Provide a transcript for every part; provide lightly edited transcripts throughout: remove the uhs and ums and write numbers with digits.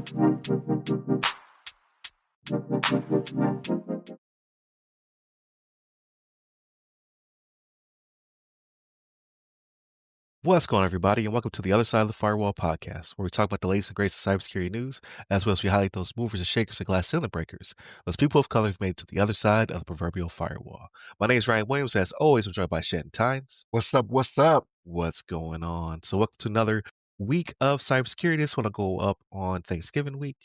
What's going on, everybody, and welcome to the Other Side of the Firewall podcast, where we talk about the latest and greatest of cybersecurity news, as well as we highlight those movers and shakers and glass ceiling breakers, those people of color who've made it to the other side of the proverbial firewall. My name is Ryan Williams, as always, I'm joined by Shannon Tynes. What's up? What's up? What's going on? So, welcome to another week of cybersecurity. This one will go up on Thanksgiving week.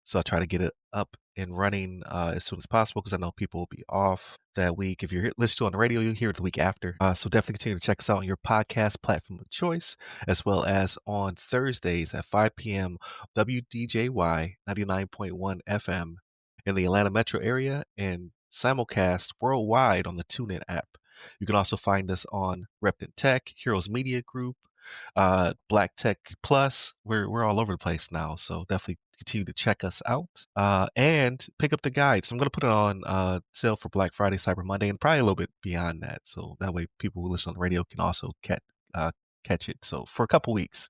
So I'll try to get it up and running as soon as possible because I know people will be off that week. If you're listening to it on the radio, you'll hear it the week after. So definitely continue to check us out on your podcast platform of choice, as well as on Thursdays at 5 p.m. WDJY 99.1 FM in the Atlanta metro area and simulcast worldwide on the TuneIn app. You can also find us on Repton Tech, Heroes Media Group, Black Tech Plus. We're all over the place now, so definitely continue to check us out and pick up the guide. So I'm going to put it on sale for Black Friday, Cyber Monday, and probably a little bit beyond that. So that way, people who listen on the radio can also catch it. So for a couple weeks,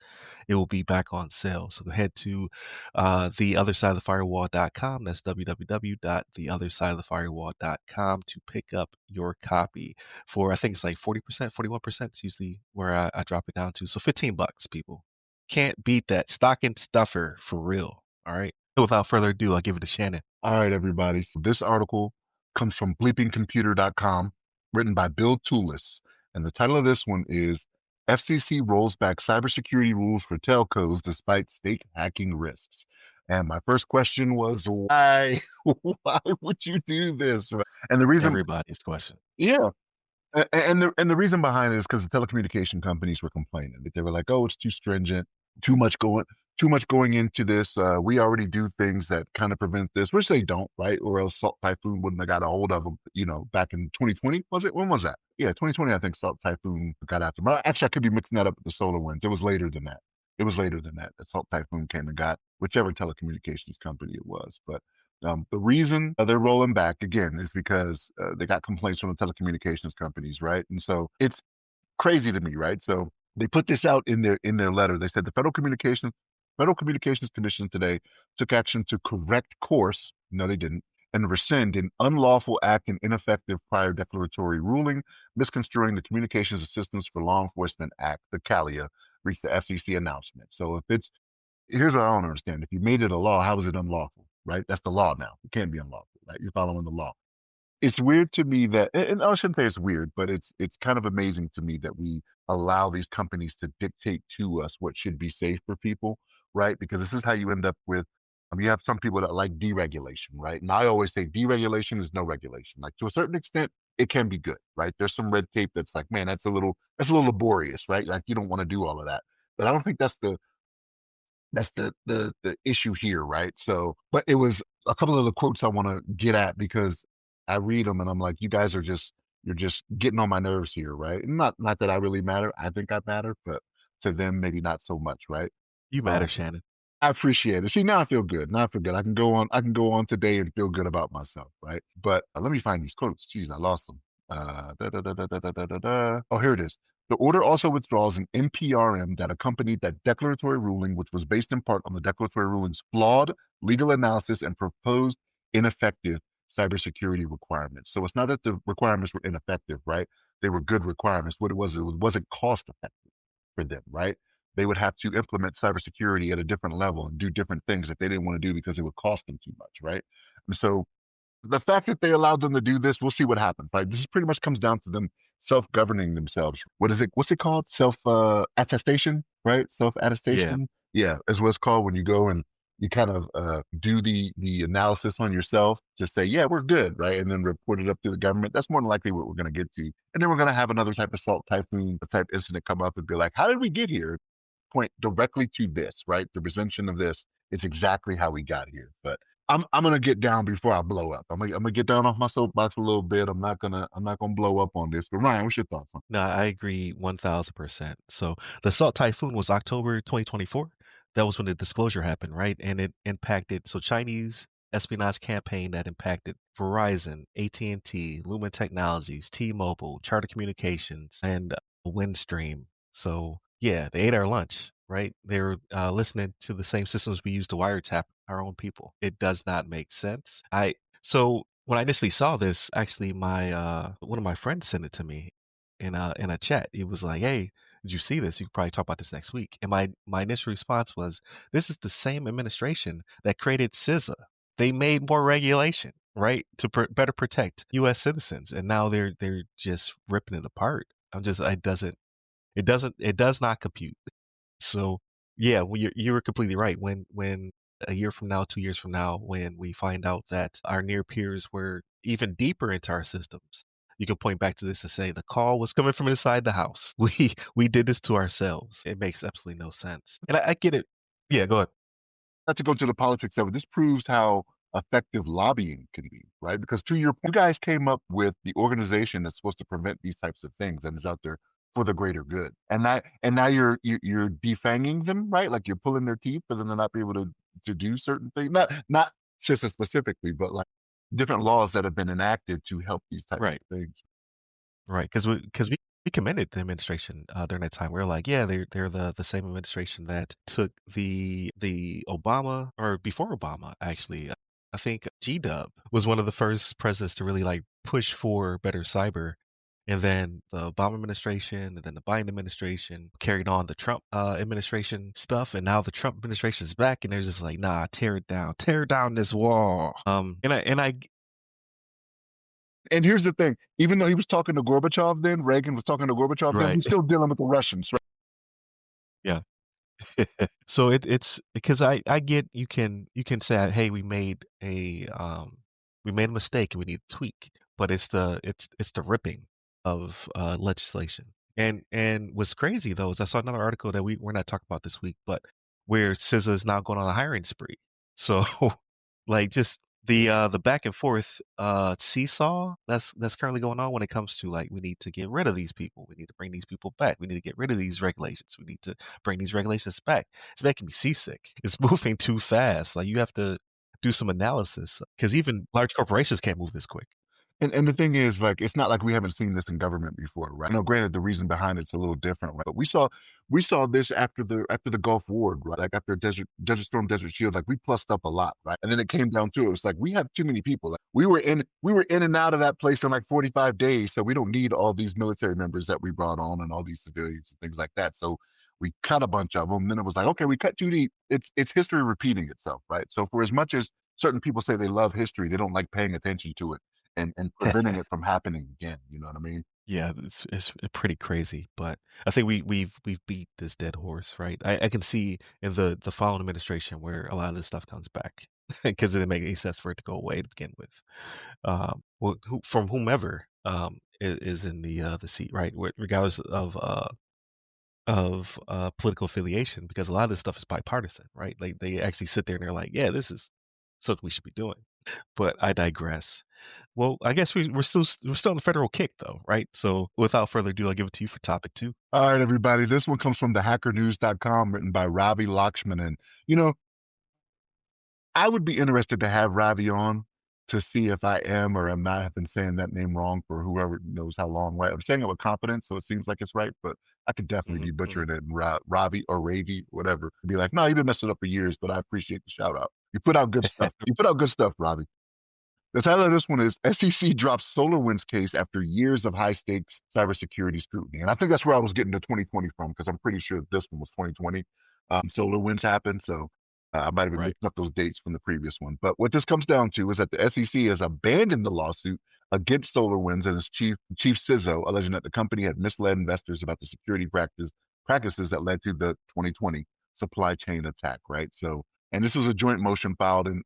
it will be back on sale. So head to theothersideofthefirewall.com. That's www.theothersideofthefirewall.com to pick up your copy for, I think it's like 40%, 41% is usually where I drop it down to. So $15, people. Can't beat that. Stocking stuffer for real. All right. Without further ado, I'll give it to Shannon. All right, everybody. So this article comes from bleepingcomputer.com, written by Bill Toulis. And the title of this one is FCC rolls back cybersecurity rules for telcos despite state hacking risks. And my first question was, why? Why would you do this? And the reason, Everybody's question. yeah. And the reason behind it is because the telecommunication companies were complaining that they were like, oh, it's too stringent, too much going, too much going into this. We already do things that kind of prevent this, which they don't, right? Or else Salt Typhoon wouldn't have got a hold of them, back in 2020, was it? When was that? Yeah, 2020, I think Salt Typhoon got after them. Actually, I could be mixing that up with the SolarWinds. It was later than that. It was later than that Salt Typhoon came and got whichever telecommunications company it was. But the reason they're rolling back again is because they got complaints from the telecommunications companies, right? And so it's crazy to me, right? So they put this out in their letter. They said the Federal Communications Commission today took action to correct course. No, they didn't. And rescind an unlawful act and ineffective prior declaratory ruling, misconstruing the Communications Assistance for Law Enforcement Act, the CALIA, reached the FCC announcement. So if it's here's what I don't understand. If you made it a law, how is it unlawful? Right? That's the law now. It can't be unlawful, right? You're following the law. It's weird to me that, and I shouldn't say it's weird, but it's kind of amazing to me that we allow these companies to dictate to us what should be safe for people, right? Because this is how you end up with. You have some people that like deregulation, right? And I always say deregulation is no regulation. Like to a certain extent, it can be good, right? There's some red tape that's like, man, that's a little laborious, right? Like you don't want to do all of that. But I don't think that's the issue here, right? So, but it was a couple of the quotes I want to get at because I read them and I'm like, you guys are just you're just getting on my nerves here, right? And not that I really matter. I think I matter, but to them maybe not so much, right? You matter, Um, Shannon. I appreciate it. See, now I feel good. Now I feel good. I can go on. I can go on today and feel good about myself, right? But let me find these quotes. Jeez, I lost them. Oh, here it is. The order also withdraws an NPRM that accompanied that declaratory ruling, which was based in part on the declaratory ruling's flawed legal analysis and proposed ineffective cybersecurity requirements. So it's not that the requirements were ineffective, right? They were good requirements. What it wasn't cost effective for them, right? They would have to implement cybersecurity at a different level and do different things that they didn't want to do because it would cost them too much, right? And so the fact that they allowed them to do this, we'll see what happens, right? This pretty much comes down to them self-governing themselves. What is it? What's it called? Self attestation, right? Self Yeah. attestation. Yeah, is what it's called when you go and you kind of do the analysis on yourself to say, yeah, we're good, right? And then report it up to the government. That's more than likely what we're going to get to. And then we're going to have another type of salt typhoon type incident come up and be like, how did we get here? Point directly to this, right? The presumption of this is exactly how we got here. But I'm gonna get down before I blow up. I'm gonna get down off my soapbox a little bit. I'm not gonna blow up on this. But Ryan, what's your thoughts on? No, I agree 1000%. So the Salt Typhoon was October 2024. That was when the disclosure happened, right? And it impacted Chinese espionage campaign that impacted Verizon, AT&T, Lumen Technologies, T-Mobile, Charter Communications, and Windstream. So yeah, they ate our lunch. right? They're listening to the same systems we use to wiretap our own people. It does not make sense. I so when I initially saw this, actually, my one of my friends sent it to me in a chat. He was like, "Hey, did you see this? You could probably talk about this next week." And my initial response was, "This is the same administration that created CISA. They made more regulation, right, to better protect U.S. citizens, and now they're just ripping it apart. I'm just it does not compute." So yeah, well, you were completely right. When a year from now, 2 years from now, when we find out that our near peers were even deeper into our systems, you can point back to this and say the call was coming from inside the house. We did this to ourselves. It makes absolutely no sense. And I get it. Yeah, go ahead. Not to go to the politics of it, this proves how effective lobbying can be, right? Because to your point, you guys came up with the organization that's supposed to prevent these types of things and is out there for the greater good. And now you're defanging them, right? Like you're pulling their teeth for them to not be able to do certain things. Not CISA specifically, but like different laws that have been enacted to help these types Right. of things. Right, because we commended the administration during that time. We were like, yeah, they're the same administration that took the Obama or before Obama actually. I think G-Dub was one of the first presidents to really like push for better cyber, and then the Obama administration, and then the Biden administration carried on the Trump administration stuff, and now the Trump administration is back, and they're just like, nah, tear down this wall. And I And here's the thing, even though he was talking to Gorbachev then, Reagan was talking to Gorbachev then, right, he's still dealing with the Russians, right? yeah. So it's because I get you can say, hey, we made a mistake and we need to tweak, but it's the ripping of legislation. And what's crazy though is I saw another article that we're not talking about this week, but where SZA is now going on a hiring spree. So like just the back and forth seesaw that's currently going on when it comes to like we need to get rid of these people, we need to bring these people back, we need to get rid of these regulations, we need to bring these regulations back. It's making me seasick. It's moving too fast. Like you have to do some analysis because even large corporations can't move this quick. And the thing is, like, it's not like we haven't seen this in government before, right? No, granted, the reason behind it's a little different, right? But we saw this after the Gulf War, right? Like after Desert Storm, Desert Shield, like we plussed up a lot, right? And then it came down to it. It's like we have too many people. Like, we were in and out of that place in like 45 days, so we don't need all these military members that we brought on and all these civilians and things like that. So we cut a bunch of them. Then it was like, okay, we cut too deep. It's history repeating itself, right? So for as much as certain people say they love history, they don't like paying attention to it and preventing it from happening again. You know what I mean? Yeah, it's pretty crazy, but I think we've beat this dead horse, right? I can see in the following administration where a lot of this stuff comes back because it didn't make any sense for it to go away to begin with. Well, from whomever is in the seat, right? Regardless of political affiliation, because a lot of this stuff is bipartisan, right? Like they actually sit there and they're like, yeah, this is something we should be doing. But I digress. Well, I guess we're still in the federal kick though, right? So without further ado, I'll give it to you for topic two. All right, everybody. This one comes from thehackernews.com, written by Ravi Lakshman. And, you know, I would be interested to have Ravi on to see if I am or am not have been saying that name wrong for whoever knows how long, right? I'm saying it with confidence, so it seems like it's right, but I could definitely Hmm. be Hmm. butchering it and Ravi or Ravi, whatever. Be like, no, you've been messing up for years, but I appreciate the shout out. You put out good stuff. You put out good stuff, Ravi. The title of this one is SEC drops SolarWinds case after years of high stakes cybersecurity scrutiny. And I think that's where I was getting the 2020 from, because I'm pretty sure this one was 2020. SolarWinds happened. So I might have been Right. mixing up those dates from the previous one. But what this comes down to is that the SEC has abandoned the lawsuit against SolarWinds and its chief CISO, alleging that the company had misled investors about the security practices that led to the 2020 supply chain attack, right? So, and this was a joint motion filed in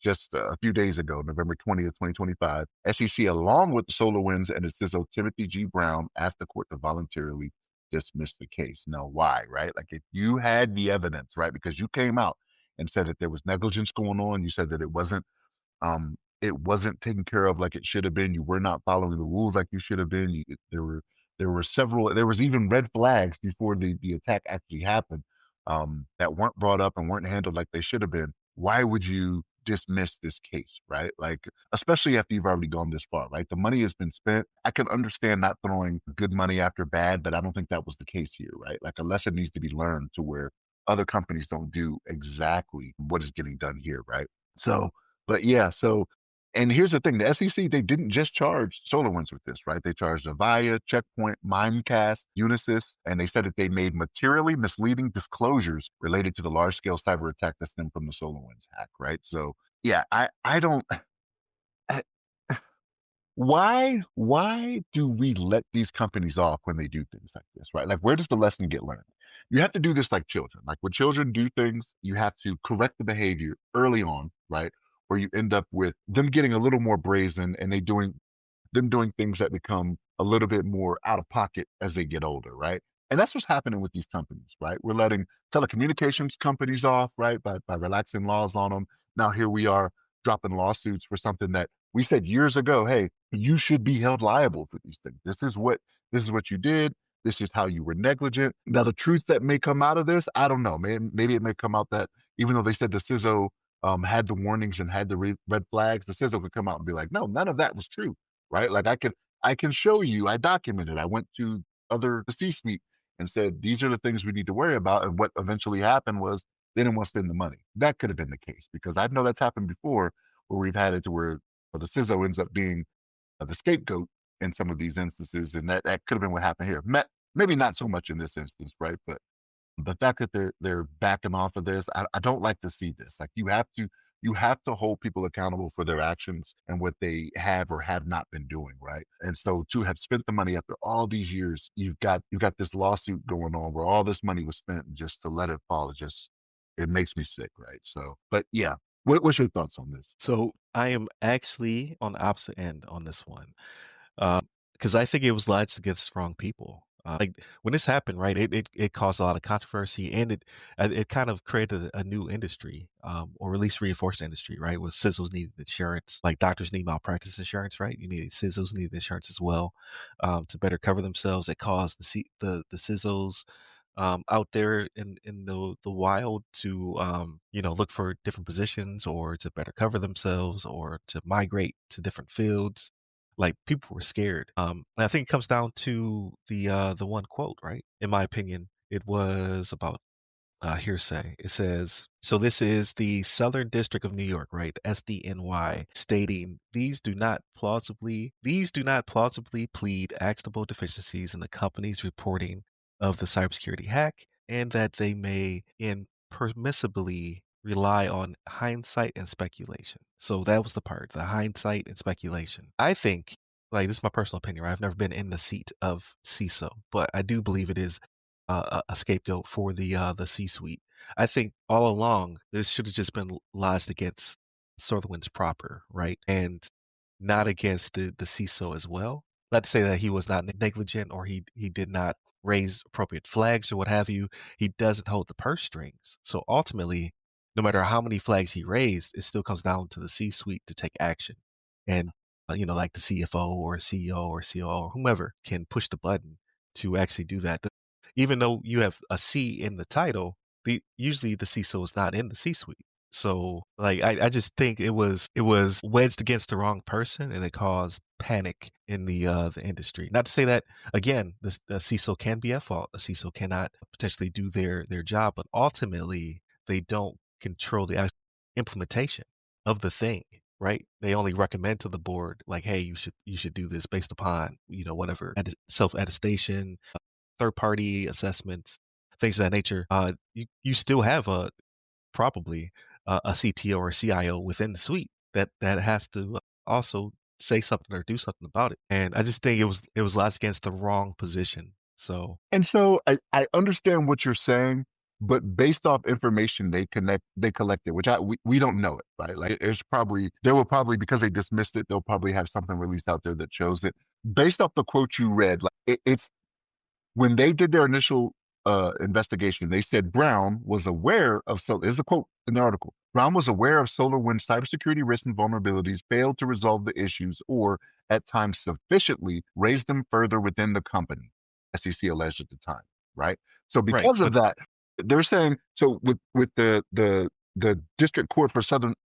just a few days ago, November 20th, 2025, SEC, along with the SolarWinds and its CISO Timothy G. Brown, asked the court to voluntarily dismiss the case. Now, why, right? Like, if you had the evidence, right, because you came out and said that there was negligence going on, you said that it wasn't taken care of like it should have been. You were not following the rules like you should have been. There was even red flags before the attack actually happened, that weren't brought up and weren't handled like they should have been. Why would you dismiss this case, right? Like, especially after you've already gone this far, right? The money has been spent. I can understand not throwing good money after bad, but I don't think that was the case here, right? Like, a lesson needs to be learned to where other companies don't do exactly what is getting done here, right? So, but yeah, so, and here's the thing, the SEC, they didn't just charge SolarWinds with this, right? They charged Avaya, Checkpoint, Mimecast, Unisys, and they said that they made materially misleading disclosures related to the large-scale cyber attack that stemmed from the SolarWinds hack, right? So, yeah, I don't, I, why do we let these companies off when they do things like this, right? Like, where does the lesson get learned? You have to do this like children. Like, when children do things, you have to correct the behavior early on, right? Or you end up with them getting a little more brazen and them doing things that become a little bit more out of pocket as they get older, right? And that's what's happening with these companies, right? We're letting telecommunications companies off, right, by relaxing laws on them. Now here we are dropping lawsuits for something that we said years ago, hey, you should be held liable for these things. This is what you did. This is how you were negligent. Now the truth that may come out of this, I don't know. Maybe it may come out that even though they said the CISO had the warnings and had the red flags, the CISO could come out and be like, no, none of that was true, right? Like, I can show you, I documented. I went to the C-suite and said, these are the things we need to worry about. And what eventually happened was they didn't want to spend the money. That could have been the case because I know that's happened before where we've had it to where the CISO ends up being the scapegoat in some of these instances. And that could have been what happened here. Maybe not so much in this instance, right? But the fact that they're backing off of this, I don't like to see this. Like, you have to hold people accountable for their actions and what they have or have not been doing, right? And so to have spent the money after all these years, you've got this lawsuit going on where all this money was spent just to let it fall. It makes me sick, right? So, but yeah, what's your thoughts on this? So I am actually on the opposite end on this one. Because I think it was lodged against strong people. Like when this happened, right? It caused a lot of controversy, and it kind of created a new industry, or at least reinforced the industry, right? Where CISOs needed insurance, like doctors need malpractice insurance, right? You need CISOs needed insurance as well, to better cover themselves. It caused the CISOs out there in the wild to look for different positions or to better cover themselves or to migrate to different fields. Like people were scared. And I think it comes down to the one quote, right? In my opinion, it was about hearsay. It says, so this is the Southern District of New York, right? The SDNY, stating these do not plausibly plead actionable deficiencies in the company's reporting of the cybersecurity hack, and that they may impermissibly rely on hindsight and speculation. So that was the part, the hindsight and speculation. I think, like, this is my personal opinion, right? I've never been in the seat of CISO, but I do believe it is a scapegoat for the C-suite. I think all along this should have just been lodged against SolarWinds proper, right, and not against the CISO as well. Not to say that he was not negligent or he did not raise appropriate flags or what have you. He doesn't hold the purse strings. So ultimately, no matter how many flags he raised, it still comes down to the C-suite to take action. And like the CFO or CEO or COO or whomever can push the button to actually do that. Even though you have a C in the title, usually the CISO is not in the C-suite. So like I just think it was wedged against the wrong person and it caused panic in the industry. Not to say that again, the CISO can be at fault. A CISO cannot potentially do their job, but ultimately they don't control the actual implementation of the thing, right? They only recommend to the board like, hey, you should do this based upon whatever self attestation, third party assessments, things of that nature. You still have probably a CTO or a CIO within the suite that has to also say something or do something about it. And I just think it was lots against the wrong position. So And so I understand what you're saying, but based off information they collected, which we don't know it, right? Like, there will probably, because they dismissed it, they'll probably have something released out there that shows it. Based off the quote you read, like, it's when they did their initial investigation, they said Brown was aware of, so there's a quote in the article. Brown was aware of SolarWinds cybersecurity risks and vulnerabilities, failed to resolve the issues, or at times sufficiently raised them further within the company, SEC alleged at the time, right? So right, because of but that, they're saying, so with the the district court for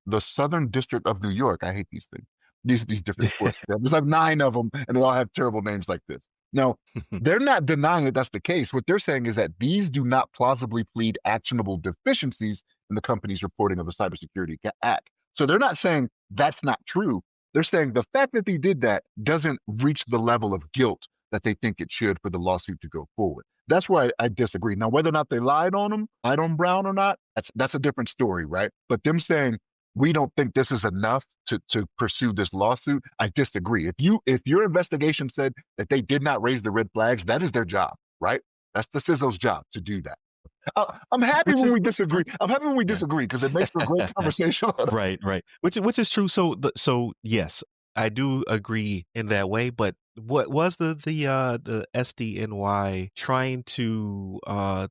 the Southern District of New York. I hate these things. These different courts. There's like 9 of them, and they all have terrible names like this. Now, they're not denying that that's the case. What they're saying is that these do not plausibly plead actionable deficiencies in the company's reporting of the Cybersecurity Act. So they're not saying that's not true. They're saying the fact that they did that doesn't reach the level of guilt that they think it should for the lawsuit to go forward. That's where I disagree. Now, whether or not they lied on Brown or not, that's a different story, right? But them saying we don't think this is enough to pursue this lawsuit, I disagree. If your investigation said that they did not raise the red flags, that is their job, right? That's the CISO's job to do that. I'm happy which when is we disagree. I'm happy when we yeah. disagree because it makes for great conversation. Right, right. Which is true. So yes, I do agree in that way. But what was the SDNY trying to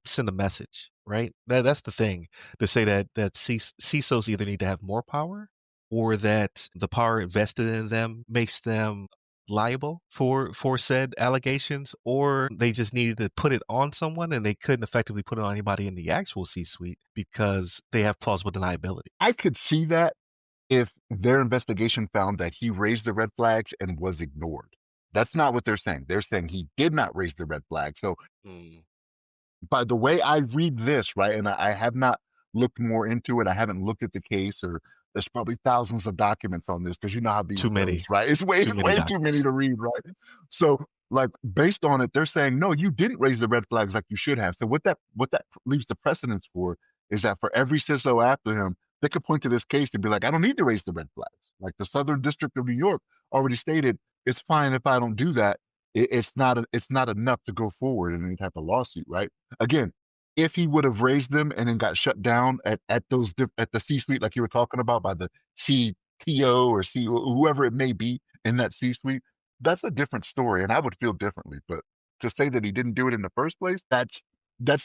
send a message, right? That's the thing, to say that CISOs either need to have more power, or that the power invested in them makes them liable for said allegations, or they just needed to put it on someone and they couldn't effectively put it on anybody in the actual C-suite because they have plausible deniability. I could see that if their investigation found that he raised the red flags and was ignored. That's not what they're saying. They're saying he did not raise the red flag. So Mm. by the way I read this, right, and I have not looked more into it. I haven't looked at the case, or there's probably thousands of documents on this because you know how these Too goes, many, right? too It's many way too many documents. to read, right? So like based on it, they're saying no, you didn't raise the red flags like you should have. So what that leaves the precedence for is that for every CISO after him, they could point to this case and be like, I don't need to raise the red flags. Like the Southern District of New York already stated, it's fine if I don't do that. It's not enough to go forward in any type of lawsuit, right? Again, if he would have raised them and then got shut down at the C-suite, like you were talking about, by the CTO or CEO, whoever it may be in that C-suite, that's a different story, and I would feel differently. But to say that he didn't do it in the first place, that's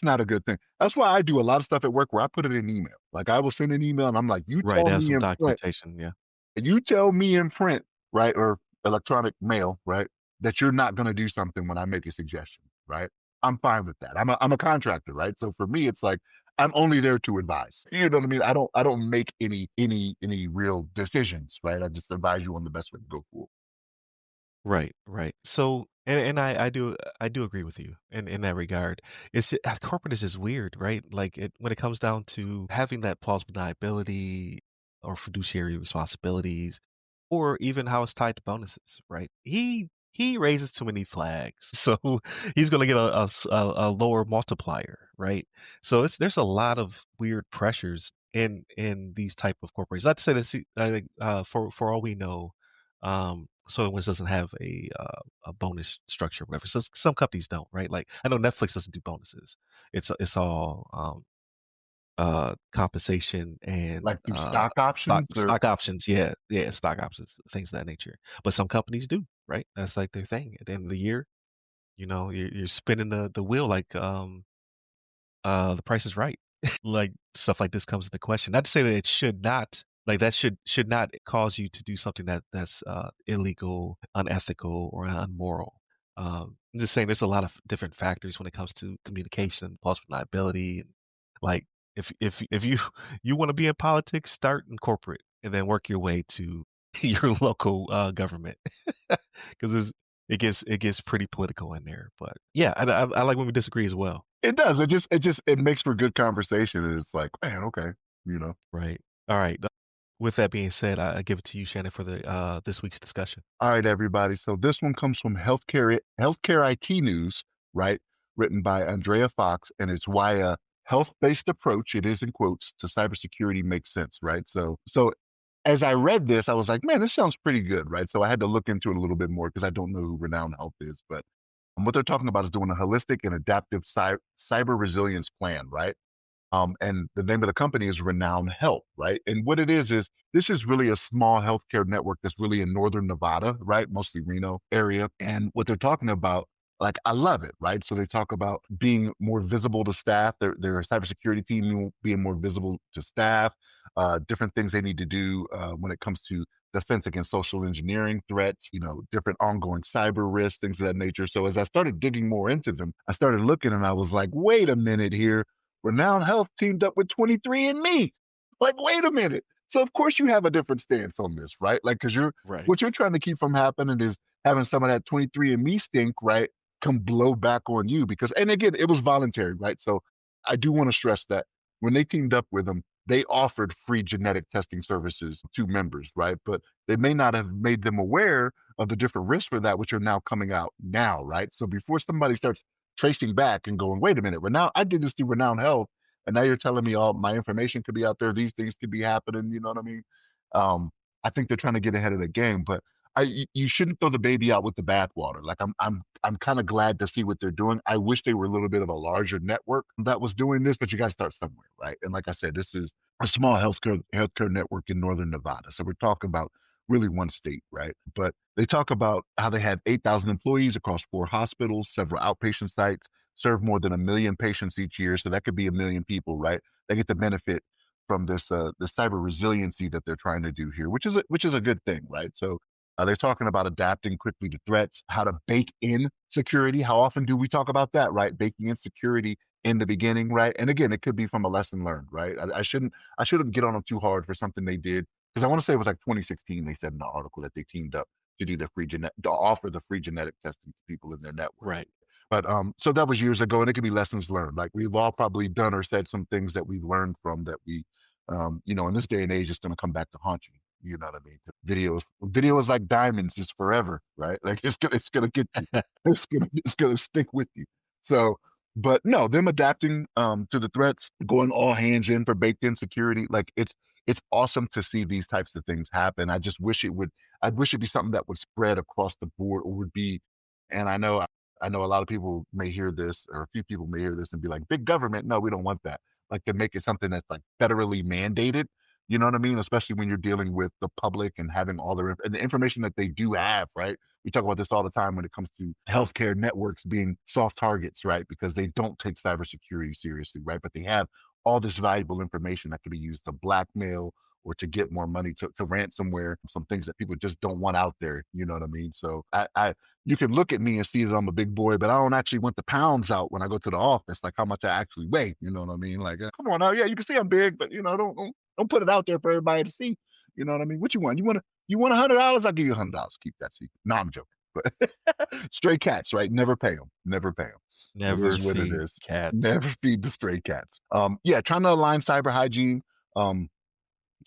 not a good thing. That's why I do a lot of stuff at work where I put it in email. Like I will send an email and I'm like, Right, they have some documentation, yeah. you tell me in print, right, or electronic mail, right, that you're not going to do something when I make a suggestion, right? I'm fine with that. I'm a contractor, right? So for me, it's like I'm only there to advise. You know what I mean? I don't make any real decisions, right? I just advise you on the best way to go forward. Right, right. So, and I do agree with you in that regard. Corporate is just weird, right? Like when it comes down to having that plausible deniability or fiduciary responsibilities, or even how it's tied to bonuses, right? He raises too many flags, so he's going to get a lower multiplier, right? So there's a lot of weird pressures in these type of corporations. Not to say that I think for all we know, SolarWinds doesn't have a bonus structure, or whatever. So some companies don't, right? Like I know Netflix doesn't do bonuses. It's all compensation and Like through stock stock options or stock options. Yeah, yeah, stock options, things of that nature. But some companies do, right? That's like their thing. At the end of the year, you're spinning the wheel like the Price is Right. Like stuff like this comes into question. Not to say that it should not, like that should not cause you to do something that's illegal, unethical, or unmoral. I'm just saying there's a lot of different factors when it comes to communication, plausible liability, and like if you want to be in politics, start in corporate and then work your way to your local government because it gets pretty political in there. But yeah, I like when we disagree as well. it does. It makes for good conversation. And it's like, man, okay, you know. Right. All right. With that being said, I give it to you, Shannon, for the this week's discussion. All right, everybody. So this one comes from Healthcare IT News, right? Written by Andrea Fox, and it's why a health-based approach, it is in quotes, to cybersecurity makes sense, right? So as I read this, I was like, man, this sounds pretty good, right? So I had to look into it a little bit more because I don't know who Renown Health is, but what they're talking about is doing a holistic and adaptive cyber resilience plan, right? And the name of the company is Renown Health, right? And what it is this is really a small healthcare network that's really in northern Nevada, right? Mostly Reno area. And what they're talking about, like, I love it, right? So they talk about being more visible to staff, their cybersecurity team being more visible to staff, different things they need to do when it comes to defense against social engineering threats, different ongoing cyber risks, things of that nature. So as I started digging more into them, I started looking and I was like, wait a minute here. Renowned Health teamed up with 23andMe. Like, wait a minute. So of course you have a different stance on this, right? Like, because Right. what you're trying to keep from happening is having some of that 23andMe stink, right, come blow back on you. Because, and again, it was voluntary, right? So I do want to stress that when they teamed up with them, they offered free genetic testing services to members, right? But they may not have made them aware of the different risks for that, which are now coming out now, right? So before somebody starts tracing back and going, wait a minute, Renown, I did this through Renown Health, and now you're telling me all my information could be out there, these things could be happening, you know what I mean? Um, I think they're trying to get ahead of the game, but you shouldn't throw the baby out with the bathwater. Like I'm kind of glad to see what they're doing. I wish they were a little bit of a larger network that was doing this, but you got to start somewhere, right? And like I said, this is a small healthcare network in northern Nevada, so we're talking about really one state, right? But they talk about how they had 8,000 employees across 4 hospitals, several outpatient sites, serve more than 1 million patients each year. So that could be 1 million people, right? They get the benefit from this cyber resiliency that they're trying to do here, which is a good thing, right? So they're talking about adapting quickly to threats, how to bake in security. How often do we talk about that, right? Baking in security in the beginning, right? And again, it could be from a lesson learned, right? I shouldn't get on them too hard for something they did because I want to say it was like 2016. They said in the article that they teamed up to do the to offer the free genetic testing to people in their network. Right. But so that was years ago, and it could be lessons learned. Like we've all probably done or said some things that we've learned from that we, in this day and age, it's going to come back to haunt you. You know what I mean? Video is like diamonds; it's forever, right? Like it's gonna get you. It's gonna stick with you. So, but no, them adapting to the threats, going all hands in for baked in security, like it's awesome to see these types of things happen. I just wish it would. I'd wish it'd be something that would spread across the board, or would be. And I know a lot of people may hear this, or a few people may hear this and be like, big government. No, we don't want that. Like to make it something that's like federally mandated. You know what I mean? Especially when you're dealing with the public and having all and the information that they do have, right? We talk about this all the time when it comes to healthcare networks being soft targets, right? Because they don't take cybersecurity seriously, right? But they have all this valuable information that can be used to blackmail or to get more money to ransomware, some things that people just don't want out there. You know what I mean? So you can look at me and see that I'm a big boy, but I don't actually want the pounds out when I go to the office, like how much I actually weigh. You know what I mean? Like, come on now, yeah, you can see I'm big, but don't put it out there for everybody to see. You know what I mean? What you want? You want $100? I'll give you $100. Keep that secret. No, I'm joking. But stray cats, right? Never pay them. Never pay them. It Never is what it feed is. cats. Never feed the stray cats. Yeah, trying to align cyber hygiene.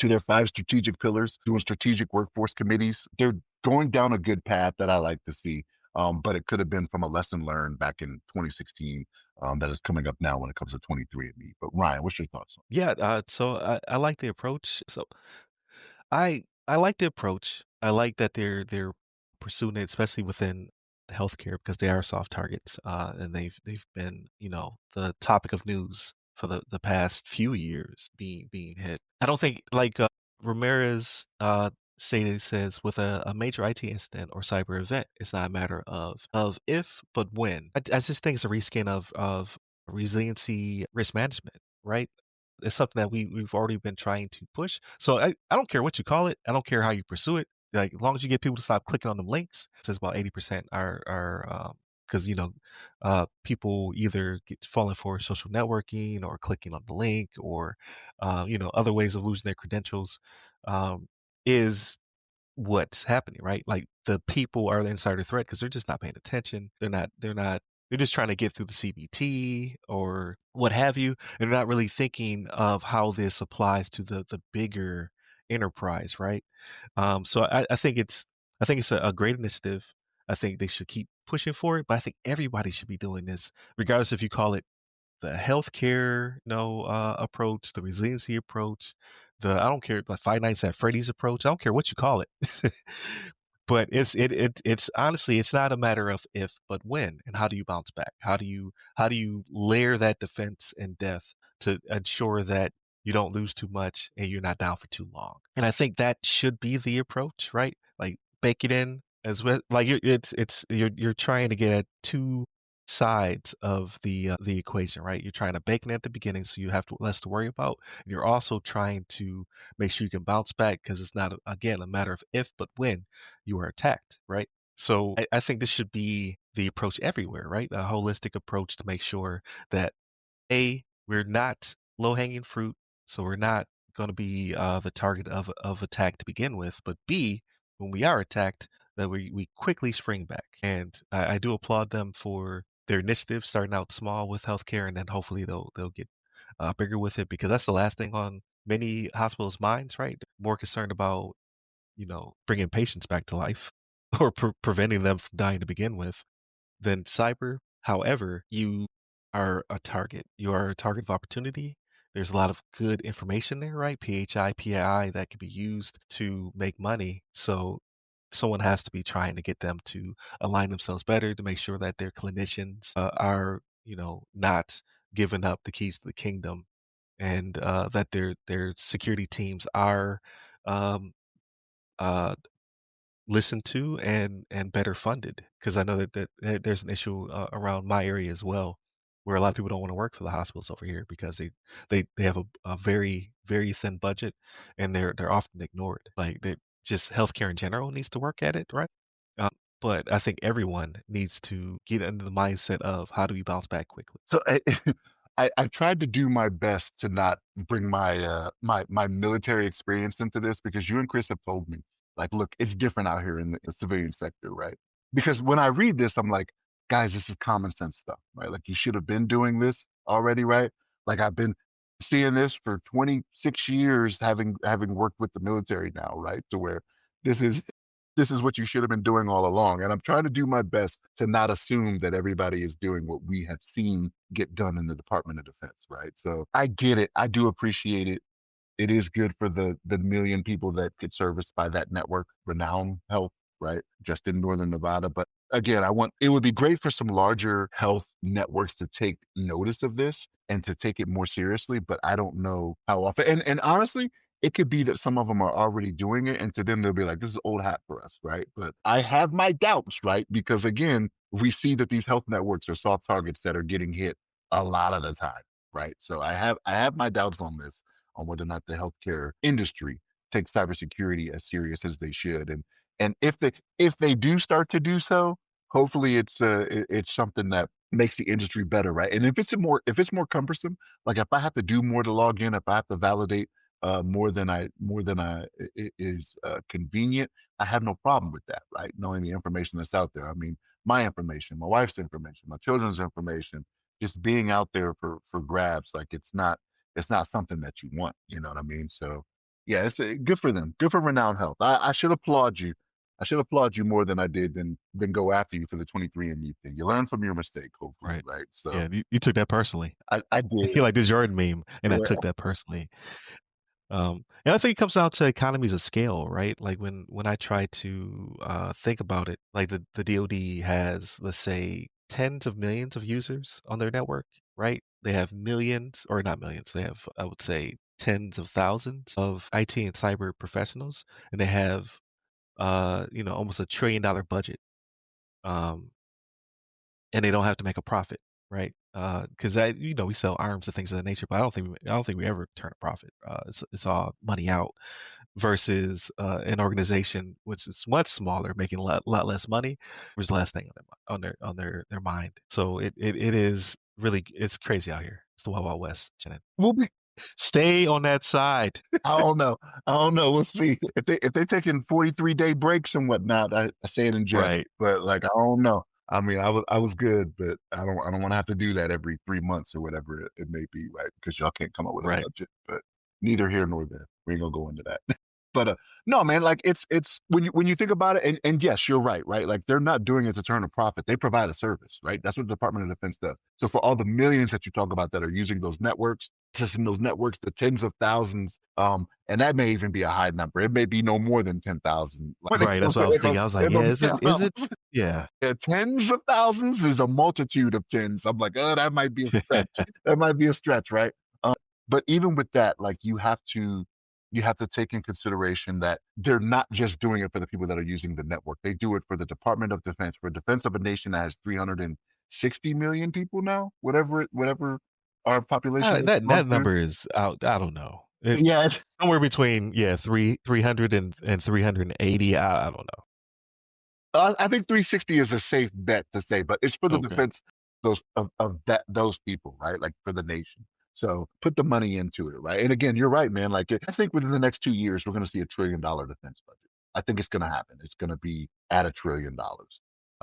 To their 5 strategic pillars, doing strategic workforce committees. They're going down a good path that I like to see. But it could have been from a lesson learned back in 2016 that is coming up now when it comes to 23andMe. But Ryan, what's your thoughts on Yeah, so I like the approach. So I like the approach. I like that they're pursuing it, especially within healthcare because they are soft targets, and they've been, the topic of news for the past few years being hit. I don't think like Ramirez says with a major IT incident or cyber event, it's not a matter of if but when. I just think it's a reskin of resiliency risk management, right? It's something that we've already been trying to push. So I don't care what you call it. I don't care how you pursue it. Like as long as you get people to stop clicking on them links, it says about 80% are because people either get falling for social networking or clicking on the link or other ways of losing their credentials um, is what's happening, right? Like the people are the insider threat because they're just not paying attention. They're just trying to get through the CBT or what have you. And they're not really thinking of how this applies to the bigger enterprise, right? So I think it's a great initiative. I think they should keep pushing for it, but I think everybody should be doing this, regardless if you call it the healthcare, approach, the resiliency approach, the I don't care, like Five Nights at Freddy's approach. I don't care what you call it, but it's honestly it's not a matter of if but when, and how do you bounce back? How do you layer that defense in depth to ensure that you don't lose too much and you're not down for too long? And I think that should be the approach, right? Like bake it in as well. Like you're trying to get at two sides of the equation, right? You're trying to bake it at the beginning, so you have less to worry about. And you're also trying to make sure you can bounce back because it's not again a matter of if but when you are attacked, right? So I think this should be the approach everywhere, right? A holistic approach to make sure that we're not low hanging fruit, so we're not going to be the target of attack to begin with, but B, when we are attacked, that we quickly spring back. And I do applaud them for their initiative, starting out small with healthcare, and then hopefully they'll get bigger with it because that's the last thing on many hospitals' minds, right? More concerned about bringing patients back to life or preventing them from dying to begin with than cyber. However, you are a target. You are a target of opportunity. There's a lot of good information there, right? PHI, PII that can be used to make money. So someone has to be trying to get them to align themselves better to make sure that their clinicians are, not giving up the keys to the kingdom, and that their security teams are um, uh, listened to and better funded, because I know that there's an issue around my area as well, where a lot of people don't want to work for the hospitals over here because they have a very very thin budget, and they're often ignored. Like that, just healthcare in general needs to work at it, right? Um, but I think everyone needs to get into the mindset of how do we bounce back quickly. So I tried to do my best to not bring my military experience into this because you and Chris have told me, like, look, it's different out here in the civilian sector, right? Because when I read this, I'm like, guys, this is common sense stuff, right? Like you should have been doing this already, right? Like I've been seeing this for 26 years, having worked with the military now, right? To where this is this is what you should have been doing all along. And I'm trying to do my best to not assume that everybody is doing what we have seen get done in the Department of Defense, right? So I get it. I do appreciate it. It is good for the million people that get serviced by that network, Renown Health, right? Just in Northern Nevada. But again, it would be great for some larger health networks to take notice of this and to take it more seriously. But I don't know how often. And honestly, it could be that some of them are already doing it, and to them they'll be like, "This is old hat for us," right? But I have my doubts, right? Because again, we see that these health networks are soft targets that are getting hit a lot of the time, right? So I have my doubts on this, on whether or not the healthcare industry takes cybersecurity as serious as they should. And if they do start to do so, hopefully it's something that makes the industry better, right? And if it's more cumbersome, like if I have to do more to log in, if I have to validate more than I is convenient, I have no problem with that, right? Knowing the information that's out there. I mean, my information, my wife's information, my children's information, just being out there for grabs. Like it's not something that you want. You know what I mean? So yeah, it's good for them. Good for Renowned Health. I should applaud you. I should applaud you more than I did than go after you for the 23andMe thing. You learn from your mistake, hopefully, Right. right? So Yeah, you took that personally. I did. You like this Jordan meme, and I Yeah. took that personally. And I think it comes down to economies of scale, right? Like when I try to think about it, like the DoD has, let's say, tens of millions of users on their network, right? They have millions, or not millions, they have, I would say, tens of thousands of IT and cyber professionals, and they have, almost $1 trillion budget. Um, and they don't have to make a profit, right? Because we sell arms and things of that nature, but I don't think we ever turn a profit. It's all money out versus an organization which is much smaller, making a lot less money, was the last thing on their mind. So it is really, it's crazy out here. It's the Wild Wild West, Shannon. We'll be Stay on that side. I don't know. I don't know. We'll see. If they're taking 43-day breaks and whatnot, I say it in jest, Right, but like I don't know. I mean, I was good, but I don't want to have to do that every 3 months or whatever it may be, right? Because y'all can't come up with a right. budget. But neither here nor there. We ain't gonna go into that. But no, man, like it's when you think about it, and yes, you're right, right? Like they're not doing it to turn a profit. They provide a service, right? That's what the Department of Defense does. So for all the millions that you talk about that are using those networks, accessing those networks, the tens of thousands, and that may even be a high number. It may be no more than 10,000. Like Right, that's what I was thinking. I was like, if yeah, I'm, is it? Yeah. yeah, tens of thousands is a multitude of tens. I'm like, oh, that might be a stretch. That might be a stretch, right? But even with that, like you have to take in consideration that they're not just doing it for the people that are using the network. They do it for the Department of Defense, for defense of a nation that has 360 million people now, whatever our population is That month in. number is out. I don't know. Yeah, Somewhere between, yeah, 300 and 380. I don't know. I think 360 is a safe bet to say, but it's for the Okay. defense those people, right? Like for the nation. So put the money into it, right? And again, you're right, man. Like I think within the next 2 years, we're going to see $1 trillion defense budget. I think it's going to happen. It's going to be at $1 trillion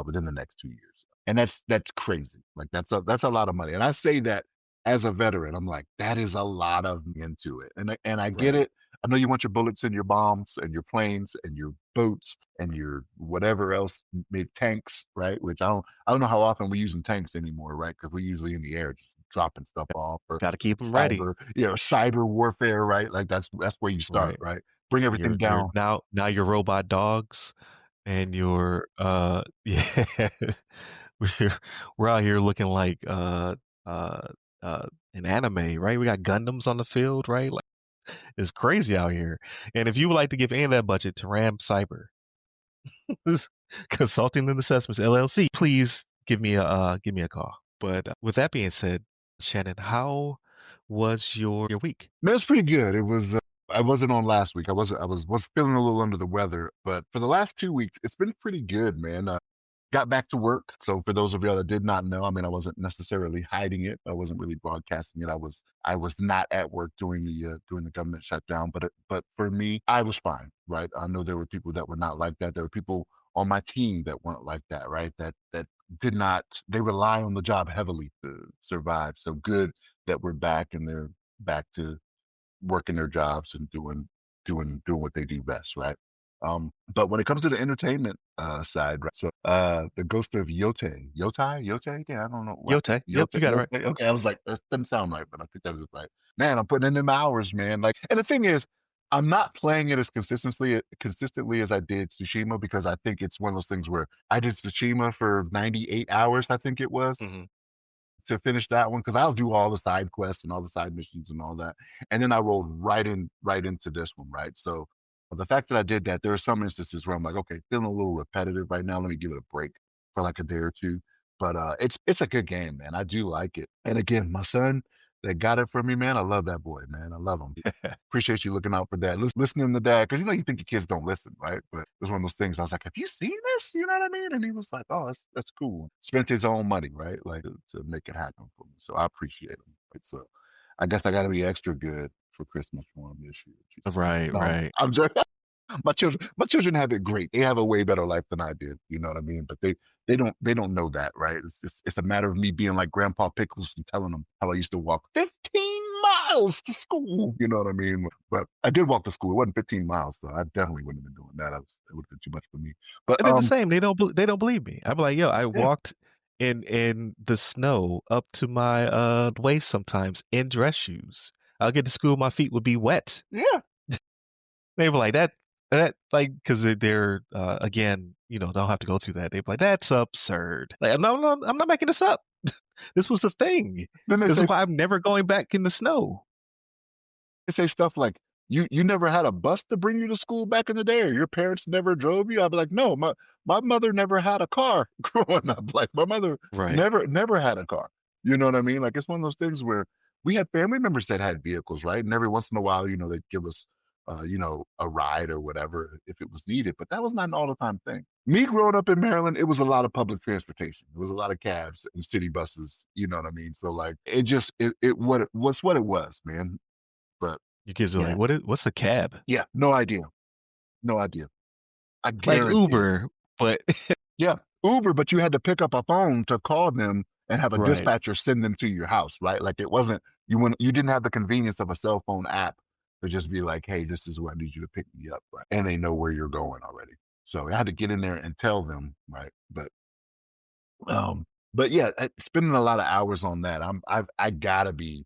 within the next 2 years, and that's crazy. Like that's a lot of money. And I say that as a veteran, I'm like, that is a lot of into it, and I get Right. it. I know you want your bullets and your bombs and your planes and your boats and your whatever else, made tanks, right? Which I don't know how often we're using tanks anymore, right? Because we're usually in the air just dropping stuff off, or Got to keep them ready. cyber warfare, right? Like that's where you start, Right. right? Bring You're everything you're down. now your robot dogs and your yeah we're we're out here looking like uh an anime, right? We got Gundams on the field, right? Like it's crazy out here. And if you would like to give any of that budget to Ram Cyber Consulting and Assessments LLC, please give me a call. But with that being said, Shannon, how was your week? Man, it's pretty good. It was. I wasn't on last week. I was feeling a little under the weather, but for the last 2 weeks, it's been pretty good, man. Got back to work. So for those of y'all that did not know, I mean, I wasn't necessarily hiding it. I wasn't really broadcasting it. I was not at work during the government shutdown. But for me, I was fine, right? I know there were people that were not like that. There were people on my team that weren't like that, right? That did not. They rely on the job heavily to survive. So good that we're back and they're back to working their jobs and doing what they do best, right? But when it comes to the entertainment side, right? So the ghost of Yote, yeah, I don't know what Yote. Yep, Yote, you got it right. Yote. Okay, I was like, that doesn't sound right, but I think that was right. Man, I'm putting in them hours, man. Like, and the thing is, I'm not playing it as consistently as I did Tsushima because I think it's one of those things where I did Tsushima for 98 hours, I think it was, Hmm. to finish that one because I'll do all the side quests and all the side missions and all that. And then I rolled right into this one, right? So the fact that I did that, there are some instances where I'm like, okay, feeling a little repetitive right now. Let me give it a break for like a day or two. But it's a good game, man. I do like it. And again, my son that got it for me, man, I love that boy, man. I love him. Appreciate you looking out for that. Listening to that, because you think your kids don't listen, right? But it was one of those things. I was like, "Have you seen this?" You know what I mean? And he was like, "Oh, that's cool." Spent his own money, right? Like to make it happen for me. So I appreciate him. Right? So I guess I got to be extra good for Christmas for him this year. Jeez. Right, No, right. I'm just my children have it great. They have a way better life than I did. You know what I mean? But they don't know that, right? It's a matter of me being like Grandpa Pickles and telling them how I used to walk 15 miles to school. You know what I mean? But I did walk to school. It wasn't 15 miles, so I definitely wouldn't have been doing that. It would have been too much for me. But And they're the same. They don't believe me. I'm like, yo, I yeah, walked in the snow up to my waist sometimes in dress shoes. I'll get to school, my feet would be wet. yeah. They were like that like because they're again, don't have to go through that. They'd be like, that's absurd. Like, I'm not making this up. This was the thing. Then This is why I'm never going back in the snow. they say stuff like, you never had a bus to bring you to school back in the day, or your parents never drove you. I'd be like, no, my mother never had a car growing up. Like my mother Right. never had a car. You know what I mean? Like it's one of those things where we had family members that had vehicles, right? And every once in a while, they'd give us a ride or whatever if it was needed. But that was not an all the time thing. Me growing up in Maryland, it was a lot of public transportation. It was a lot of cabs and city buses. You know what I mean? So like it just it what it was, man. But Your kids are yeah, like, what's a cab? yeah, no idea. No idea. I Like guarantee it. Uber, but Yeah, Uber, but you had to pick up a phone to call them and have a right. dispatcher send them to your house, right? Like it wasn't you didn't have the convenience of a cell phone app to just be like, hey, this is where I need you to pick me up, right? And they know where you're going already. So I had to get in there and tell them, right? Um, but yeah, spending a lot of hours on that. I gotta be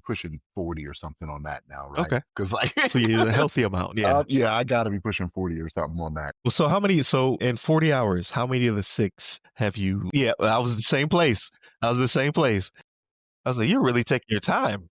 pushing 40 or something on that now, right? Okay. Because like So you a healthy amount, yeah. yeah, I gotta be pushing 40 or something on that. Well, so in 40 hours, how many of the six have you? Yeah, I was in the same place. I was in the same place. I was like, you're really taking your time.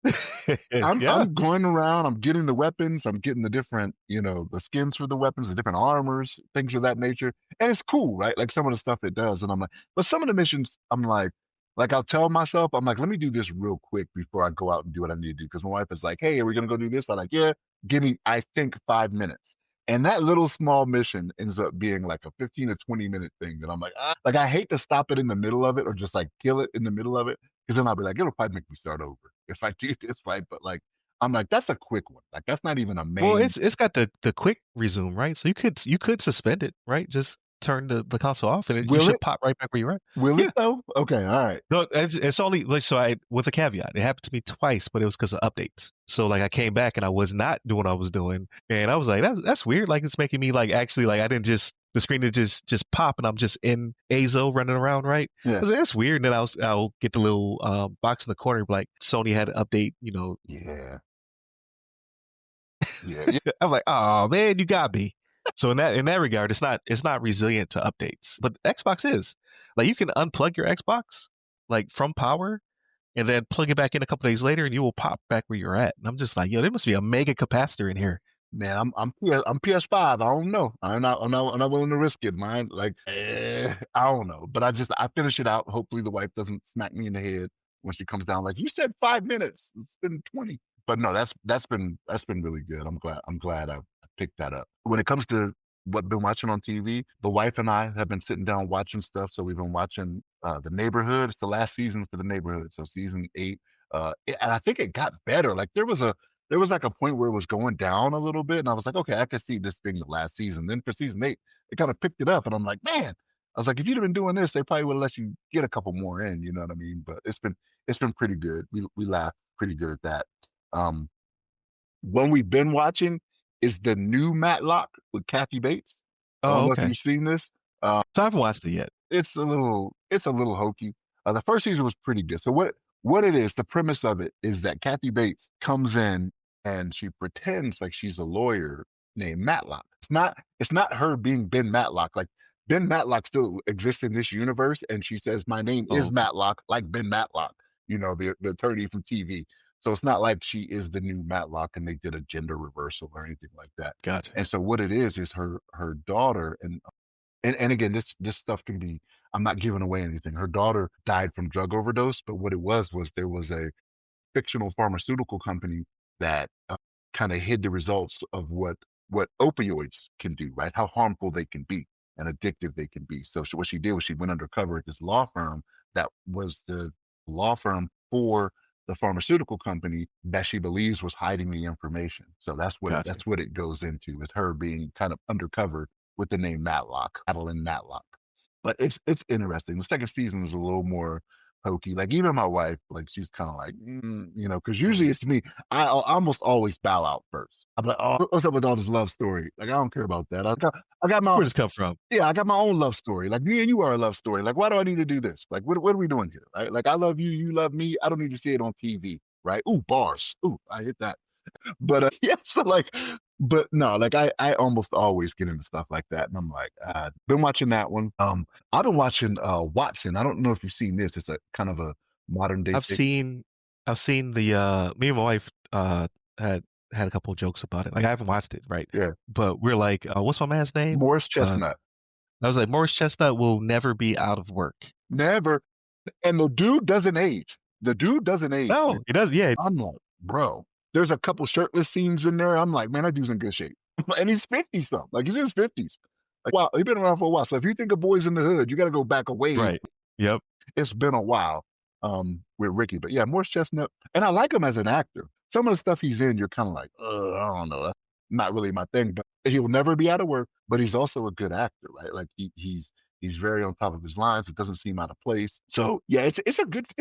I'm Yeah. I'm going around, I'm getting the weapons, I'm getting the different, the skins for the weapons, the different armors, things of that nature. And it's cool, right? Like some of the stuff it does. And I'm like, but some of the missions, I'm like I'll tell myself, I'm like, let me do this real quick before I go out and do what I need to do. Because my wife is like, hey, are we gonna go do this? I'm like, yeah, give me, I think, 5 minutes. And that little small mission ends up being like a 15 to 20-minute thing that I'm like, ah, like I hate to stop it in the middle of it or just like kill it in the middle of it. Cause then I'll be like, it'll probably make me start over if I do this right. But like, I'm like, that's a quick one. Like that's not even a Well, main. it's got the quick resume, right? So you could suspend it, right? Just turn the console off, and you Will should it? pop right back where you're at. Will it Yeah. though? Okay. All right. No, it's only like so. I with a caveat. It happened to me twice, but it was because of updates. So like I came back and I was not doing what I was doing, and I was like, that's weird. Like it's making me like actually like I didn't just the screen did just pop and I'm just in Azo running around, right? I Yeah. was like, that's weird. And then I'll get the little box in the corner like Sony had to update, Yeah. Yeah. Yeah. I'm like, oh man, you got me. So in that regard, it's not resilient to updates, but Xbox is. Like you can unplug your Xbox like from power and then plug it back in a couple days later, and you will pop back where you're at. And I'm just like, yo, there must be a mega capacitor in here. Man, I'm PS5. I don't know. I'm not willing to risk it, man. Like, I don't know. But I finish it out. Hopefully the wife doesn't smack me in the head when she comes down. Like, you said 5 minutes. It's been 20. But no, that's been really good. I'm glad I picked that up. When it comes to what I've been watching on TV, the wife and I have been sitting down watching stuff. So we've been watching The Neighborhood. It's the last season for The Neighborhood. So season 8. And I think it got better. Like there was like a point where it was going down a little bit, and I was like, okay, I could see this being the last season. Then for season 8, they kind of picked it up, and I'm like, man, I was like, if you'd have been doing this, they probably would have let you get a couple more in. You know what I mean? But it's been pretty good. We laugh pretty good at that. Um, one we've been watching is the new Matlock with Kathy Bates. I don't Oh, know if okay. you've seen this. So I haven't watched it yet. It's a little hokey. The first season was pretty good. So what it is, the premise of it is that Kathy Bates comes in and she pretends like she's a lawyer named Matlock. It's not her being Ben Matlock. Like Ben Matlock still exists in this universe, and she says, "My name Oh, is okay. Matlock, like Ben Matlock, the attorney from TV." So it's not like she is the new Matlock and they did a gender reversal or anything like that. Gotcha. And so what it is her daughter, and again, this stuff can be. I'm not giving away anything. Her daughter died from drug overdose, but what it was there was a fictional pharmaceutical company that kind of hid the results of what opioids can do, right? How harmful they can be and addictive they can be. So what she did was she went undercover at this law firm that was the law firm for the pharmaceutical company that she believes was hiding the information. So that's what it, Gotcha. that's what it goes into, is her being kind of undercover with the name Matlock, Adeline Matlock. But it's interesting. The second season is a little more hokey. Like even my wife, like she's kind of like, because usually Mm. it's me. I almost always bow out first. I'm like, oh, what's up with all this love story? Like I don't care about that. I got my Where does this come from? yeah, I got my own love story. Like me and you are a love story. Like why do I need to do this? Like what are we doing here? Right? Like I love you, you love me. I don't need to see it on TV. Right? Ooh, bars. Ooh, I hit that. But yeah, so like, but no, like I almost always get into stuff like that, and I'm like, been watching that one. I've been watching Watson. I don't know if you've seen this. It's a kind of a modern day I've take. seen I've seen the me and my wife had had a couple of jokes about it. Like I haven't watched it, right? Yeah, But we're like, what's my man's name? Morris Uh Chestnut. I was like, Morris Chestnut will never be out of work. Never, and the dude doesn't age. The dude doesn't age. No, he does. Yeah. I'm like, bro. There's a couple shirtless scenes in there. I'm like, man, that dude's in good shape, and he's 50 something. Like he's in his 50s. Like wow, he's been around for a while. So if you think of Boys in the Hood, you got to go back a ways. Right. Yep. It's been a while with Ricky. But yeah, Morris Chestnut. And I like him as an actor. Some of the stuff he's in, you're kind of like, I don't know. That's not really my thing. But he'll never be out of work. But he's also a good actor, right? Like he's very on top of his lines. It doesn't seem out of place. So yeah, it's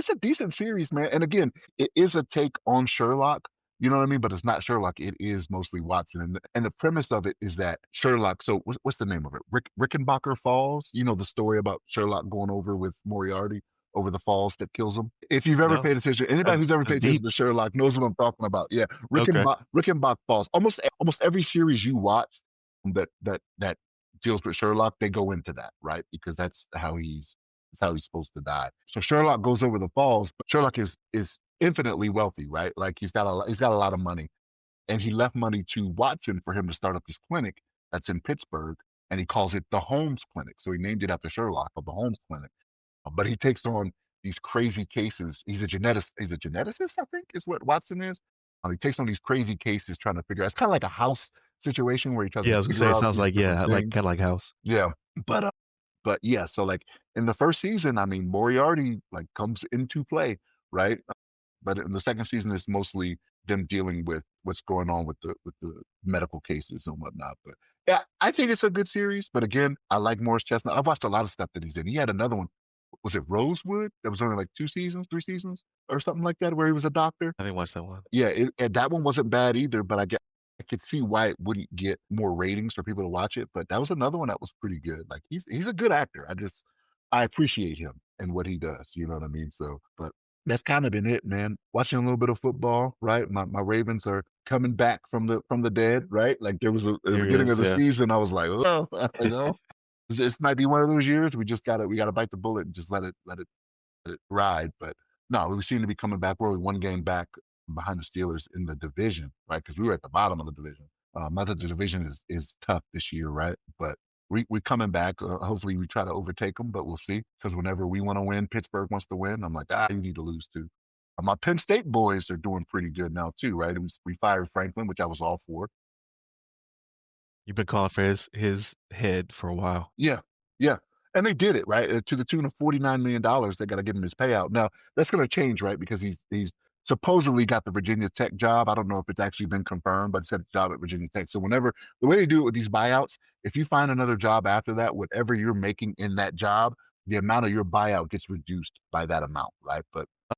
a decent series, man. And again, it is a take on Sherlock. You know what I mean? But it's not Sherlock. It is mostly Watson. And the premise of it is that Sherlock. So what's the name of it? Rickenbacker Falls. You know the story about Sherlock going over with Moriarty over the falls that kills him. If you've ever No. paid attention, anybody That's who's ever that's paid attention deep. to Sherlock knows what I'm talking about. Yeah, Okay. Rickenbach Falls. Almost every series you watch that deals with Sherlock, they go into that, right? Because that's how he's supposed to die. So Sherlock goes over the falls, but Sherlock is infinitely wealthy, right? Like he's got a lot of money, and he left money to Watson for him to start up this clinic that's in Pittsburgh, and he calls it the Holmes Clinic. So he named it after Sherlock, of the Holmes Clinic. But he takes on these crazy cases. He's a geneticist. He's a geneticist, I think, is what Watson is. He takes on these crazy cases, trying to figure out. It's kind of like a house situation where he tries Yeah, to I was gonna say figure it out sounds these like different yeah, like things. kind of like House. Yeah, but yeah, so like in the first season, I mean, Moriarty like comes into play, right? But in the second season, it's mostly them dealing with what's going on with the medical cases and whatnot. But yeah, I think it's a good series. But again, I like Morris Chestnut. I've watched a lot of stuff that he's in. He had another one. Was it Rosewood? That was only like 2 seasons, 3 seasons, or something like that, where he was a doctor. I didn't watch that one. Yeah, and that one wasn't bad either, but I could see why it wouldn't get more ratings for people to watch it. But that was another one that was pretty good. Like he's a good actor. I appreciate him and what he does. You know what I mean? So, but that's kind of been it, man. Watching a little bit of football, right? My Ravens are coming back from the dead, right? Like there was at the There beginning of is, the yeah. season, I was like, oh, like, oh, this might be one of those years we gotta bite the bullet and just let it ride. But no, we seem to be coming back. We're only one game back behind the Steelers in the division, right? Because we were at the bottom of the division. Not that the division is tough this year, right? But we coming back. Hopefully, we try to overtake them, but we'll see. Because whenever we want to win, Pittsburgh wants to win. I'm like, you need to lose too. My Penn State boys are doing pretty good now too, right? We fired Franklin, which I was all for. You've been calling for his head for a while. Yeah, yeah. And they did it, right? To the tune of $49 million. They got to give him his payout. Now, that's going to change, right? Because he's supposedly got the Virginia Tech job. I don't know if it's actually been confirmed, but he said job at Virginia Tech. So whenever the way they do it with these buyouts, if you find another job after that, whatever you're making in that job, the amount of your buyout gets reduced by that amount, right? But I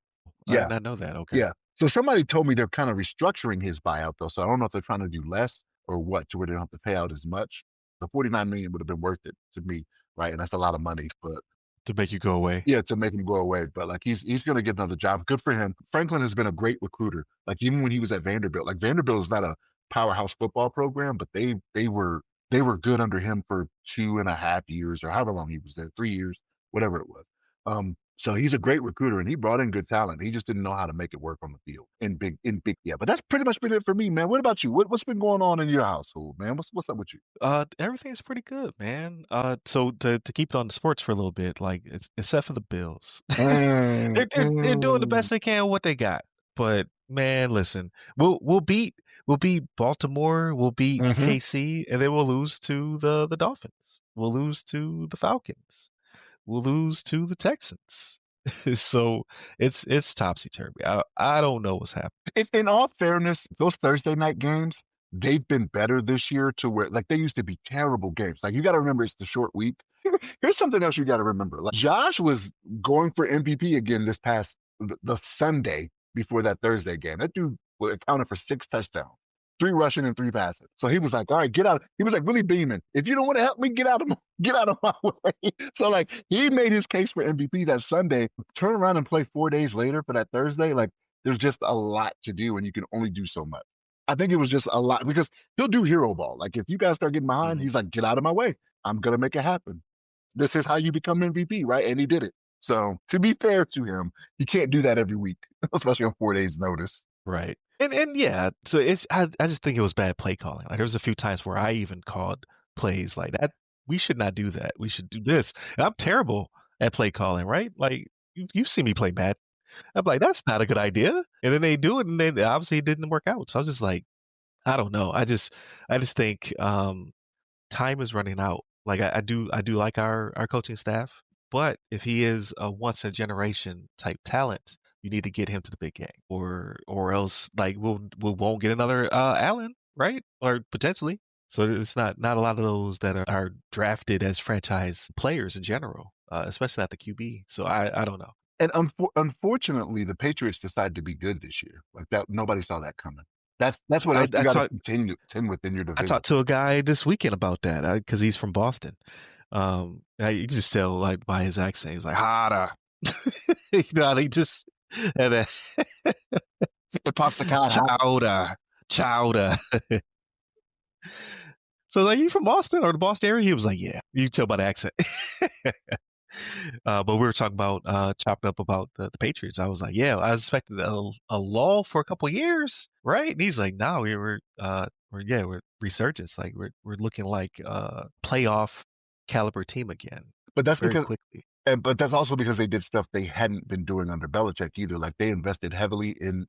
yeah, did not know that. Okay. yeah. So somebody told me they're kind of restructuring his buyout though. So I don't know if they're trying to do less or what, to where they don't have to pay out as much. The 49 million would have been worth it to me, right? And that's a lot of money. But To make you go away. yeah, to make him go away. But like he's gonna get another job. Good for him. Franklin has been a great recruiter. Like even when he was at Vanderbilt, like Vanderbilt is not a powerhouse football program, but they were good under him for 2.5 years or however long he was there, 3 years, whatever it was. So he's a great recruiter and he brought in good talent. He just didn't know how to make it work on the field in big yeah. But that's pretty much been it for me, man. What about you? What's been going on in your household, man? What's up with you? Everything's pretty good, man. So to keep on the sports for a little bit, like except for the Bills, Mm, they're doing the mm. best they can with what they got. But man, listen, we'll beat Baltimore, we'll beat Mhm. KC, and then we'll lose to the Dolphins. We'll lose to the Falcons. We'll lose to the Texans. So it's topsy turvy. I don't know what's happening. In all fairness, those Thursday night games, they've been better this year to where like they used to be terrible games. Like you got to remember it's the short week. Here's something else you got to remember. Like Josh was going for MVP again this past the Sunday before that Thursday game. That dude accounted for 6 touchdowns, three rushing and three passing. So he was like, "All right, get out." He was like really beaming. If you don't want to help me, get out of my way. So like he made his case for MVP that Sunday. Turn around and play 4 days later for that Thursday. Like there's just a lot to do, and you can only do so much. I think it was just a lot because he'll do hero ball. Like if you guys start getting behind, Mhm. he's like, "Get out of my way. I'm gonna make it happen." This is how you become MVP, right? And he did it. So to be fair to him, he can't do that every week, especially on 4 days' notice. Right. And yeah, so I just think it was bad play calling. Like there was a few times where I even called plays like that. We should not do that. We should do this. And I'm terrible at play calling, right? Like you see me play bad. I'm like, that's not a good idea. And then they do it and then obviously it didn't work out. So I was just like, I don't know. I just think time is running out. Like I do like our coaching staff, but if he is a once in a generation type talent, you need to get him to the big game, or else like we won't get another Allen, right? Or potentially. So it's not a lot of those that are drafted as franchise players in general, especially at the QB. So I don't know. And unfortunately, the Patriots decided to be good this year. Like that, nobody saw that coming. That's what I, else you I got to talked contend within your I division. talked to a guy this weekend about that because he's from Boston. You can just tell like by his accent, he's like harder. He just and then It pops a cloud. chowder, chowder. So like, you from Boston or the Boston area? He was like, yeah. You can tell by the accent. But we were talking about chopping up about the Patriots. I was like, yeah, I was expecting a lull for a couple years, right? And he's like, no, we're resurgence. Like we're looking like playoff caliber team again, But that's very because quickly. but that's also because they did stuff they hadn't been doing under Belichick either. Like they invested heavily in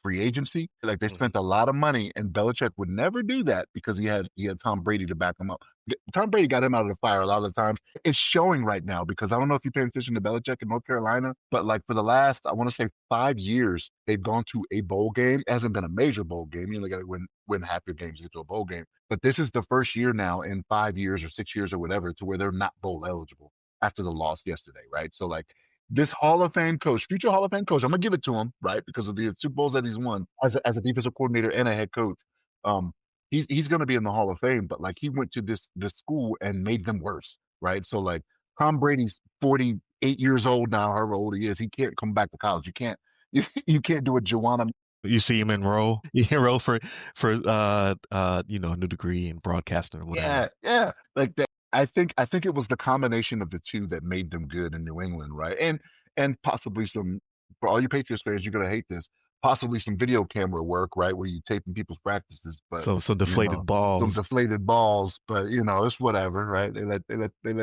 free agency. Like they Hmm. spent a lot of money, and Belichick would never do that because he had Tom Brady to back him up. Tom Brady got him out of the fire a lot of the times. It's showing right now because I don't know if you pay attention to Belichick in North Carolina, but like for the last, I want to say 5 years, they've gone to a bowl game. It hasn't been a major bowl game. You only got to win half your games to get to a bowl game. But this is the first year now in 5 years or 6 years or whatever to where they're not bowl eligible after the loss yesterday, right? So like this Hall of Fame coach, future Hall of Fame coach, I'm gonna give it to him, right? Because of the Super Bowls that he's won as a defensive coordinator and a head coach. Um, he's gonna be in the Hall of Fame, but like he went to this school and made them worse, right? So like Tom Brady's 48 years old now, however old he is, he can't come back to college. You can't you can't do a Joanna. You see him enroll, you enroll for a new degree in broadcasting or whatever. Yeah, yeah. Like that. I think it was the combination of the two that made them good in New England, right? And possibly some for all you Patriots fans, you're gonna hate this. Possibly some video camera work, right, where you taping people's practices, but So some you know, deflated some balls. deflated balls, but it's whatever, right? They let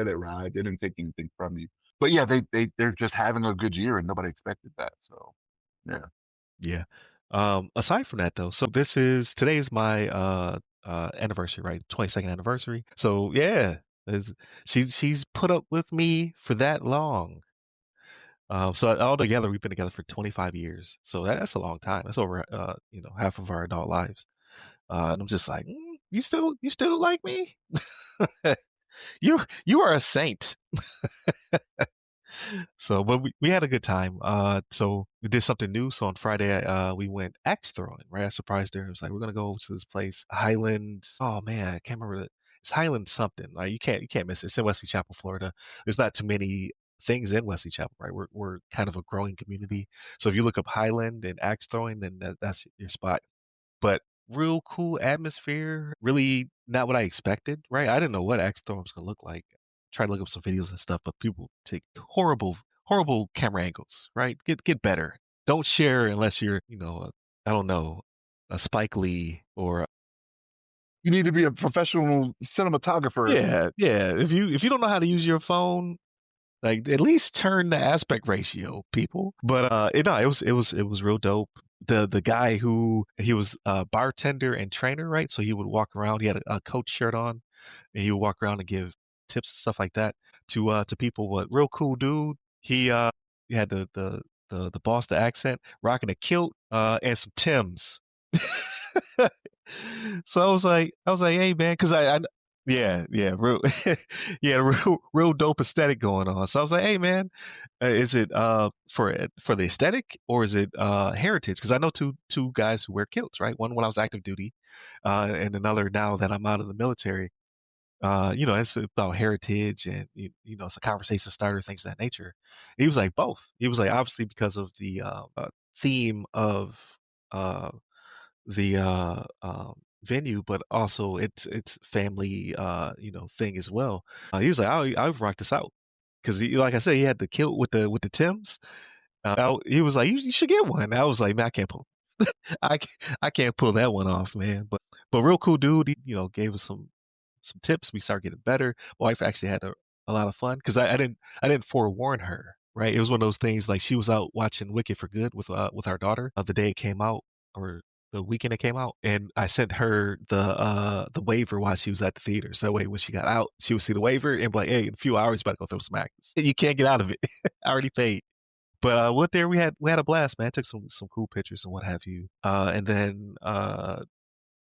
it ride. They didn't take anything from you. But yeah, they're just having a good year and nobody expected that. So yeah. Yeah. Aside from that though, so today is my anniversary, right? 22nd anniversary. So yeah, she's put up with me for that long. So altogether we've been together for 25 years. So that's a long time. That's over half of our adult lives. And I'm just like, you still like me? You are a saint. So, but we had a good time. So we did something new. So on Friday, we went axe throwing, right? I surprised her. It was like, we're gonna go to this place, Highland. Oh man, I can't remember. It's Highland something. Like you can't miss it. It's in Wesley Chapel, Florida. There's not too many things in Wesley Chapel, right? We're kind of a growing community. So if you look up Highland and axe throwing, then that's your spot. But real cool atmosphere. Really not what I expected, right? I didn't know what axe throwing was gonna look like. Tried to look up some videos and stuff, but people take horrible camera angles, right? Get better. Don't share unless you're, I don't know, a Spike Lee or You need to be a professional cinematographer. yeah. If you don't know how to use your phone, like at least turn the aspect ratio, people. But it was real dope. The guy who he was a bartender and trainer, right? So he would walk around. He had a coach shirt on, and he would walk around and give tips and stuff like that to people. But real cool dude. He had the Boston accent, rocking a kilt and some Tims. So I was like, hey man, because yeah, real, yeah, real dope aesthetic going on. So I was like, hey man, is it for the aesthetic or is it heritage? Because I know two guys who wear kilts, right? One when I was active duty, and another now that I'm out of the military. It's about heritage and it's a conversation starter, things of that nature. He was like both. He was like obviously because of the theme of uh, the venue, but also it's family thing as well. He was like, I'll rock this out because like I said, he had the kilt with the Tims. He was like, you should get one. I was like, man, I can't pull. I can't pull that one off, man. But real cool dude. He gave us some tips. We started getting better. My wife actually had a lot of fun because I didn't forewarn her. Right, it was one of those things like she was out watching Wicked for Good with our daughter the day it came out or the weekend it came out, and I sent her the waiver while she was at the theater. So that way, when she got out, she would see the waiver and be like, "Hey, in a few hours, you about to go throw some actors. You can't get out of it. I already paid." But went there. We had a blast, man. Took some cool pictures and what have you. And then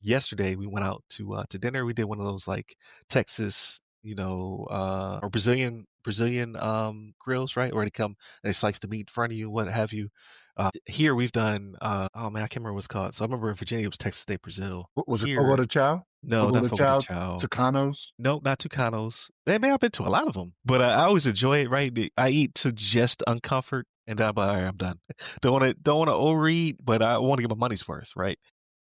yesterday we went out to dinner. We did one of those like Texas, or Brazilian grills, right? Where they slice the meat in front of you, what have you. Here we've done oh man, I can't remember what it's called. So I remember in Virginia it was Texas State Brazil. What was it? Fogo Here, de Chao? no, Fogo not de Fogo de Chao? Chao. Tucanos? Nope, not Tucanos. They may have been to a lot of them, but I always enjoy it. Right, I eat to just uncomfort, and then I'm like, all right, I'm done. Don't want to overeat, but I want to get my money's worth, right?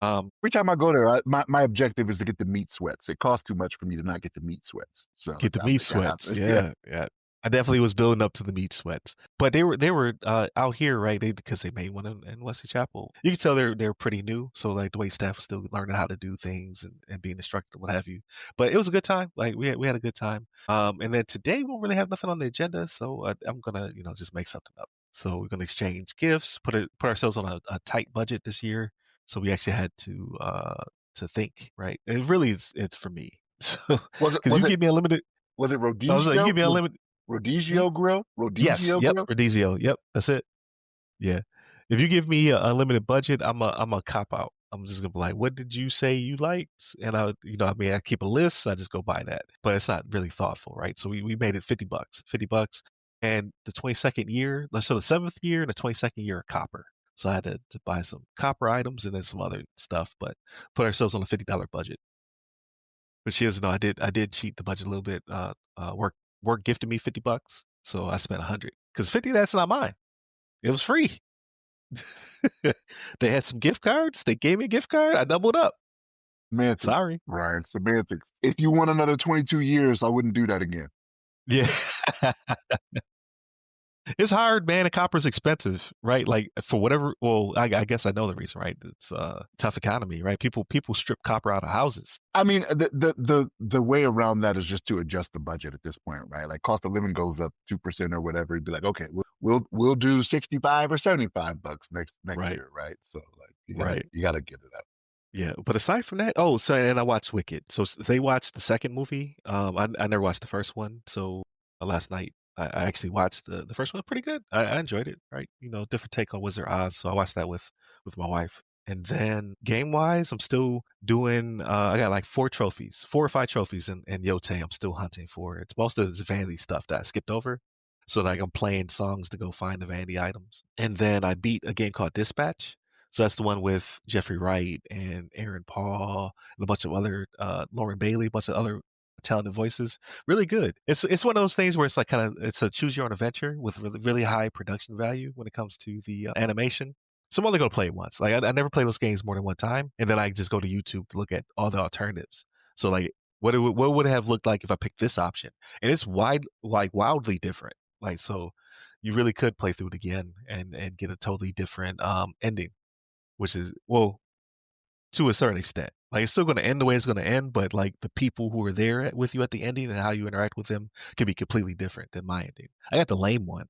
Every time I go there, my objective is to get the meat sweats. It costs too much for me to not get the meat sweats. So Get the I meat think I have sweats. to. Yeah. Yeah, yeah. I definitely was building up to the meat sweats, but they were out here, right? They because they made one in Wesley Chapel. You can tell they're pretty new, so like the way staff was still learning how to do things and being instructed, what have you. But it was a good time. Like we had a good time. And then today we don't really have nothing on the agenda, so I'm gonna just make something up. So we're gonna exchange gifts, put ourselves on a tight budget this year. So we actually had to think, right? It really is it's for me. So Was it because was you it give me unlimited, was it I was like, you Rodizio? give me unlimited. Hmm? Rodizio Grill? Yes, Rodizio yep, Grill? Rodizio, yep, that's it. Yeah. If you give me a unlimited budget, I'm a cop out. I'm just gonna be like, what did you say you liked? And I mean, I keep a list. I just go buy that, but it's not really thoughtful, right? So we made it $50, $50, and the 22nd year, so the seventh year and the 22nd year are copper. So I had to buy some copper items and then some other stuff, but put ourselves on a $50 budget. But she doesn't know I did cheat the budget a little bit. Work gifted me $50, so I spent 100 because 50 that's not mine. It was free. They had some gift cards. They gave me a gift card. I doubled up. Semantics, Sorry. Ryan. Semantics. If you want another 22 years, I wouldn't do that again. Yeah. It's hard, man. And copper's expensive, right? Like for whatever. Well, I guess I know the reason, right? It's tough economy, right? People strip copper out of houses. I mean, the way around that is just to adjust the budget at this point, right? Like cost of living goes up 2% or whatever. You'd be like, okay, we'll do 65 or $75 next Right. year, right? So like Right. you gotta get it up. Yeah, but aside from that, oh, so and I watched Wicked. So they watched the second movie. I never watched the first one. So last night I actually watched the first one. Pretty good. I enjoyed it. Right, different take on Wizard Oz. So I watched that with my wife. And then game wise, I'm still doing. I got like 4 trophies, 4 or 5 trophies in Yote. I'm still hunting for. It's most of it's vanity stuff that I skipped over. So like I'm playing songs to go find the vanity items. And then I beat a game called Dispatch. So that's the one with Jeffrey Wright and Aaron Paul and a bunch of other Lauren Bailey, a bunch of other talented voices. Really good. It's one of those things where it's like kind of it's a choose your own adventure with really high production value when it comes to the animation. So I'm only going to play it once. Like I never play those games more than one time, and then I just go to YouTube to look at all the alternatives. So like what would it have looked like if I picked this option? And it's wildly different. Like so, you really could play through it again and get a totally different ending, which is well to a certain extent. Like it's still going to end the way it's going to end, but like the people who are there with you at the ending and how you interact with them can be completely different than my ending. I got the lame one.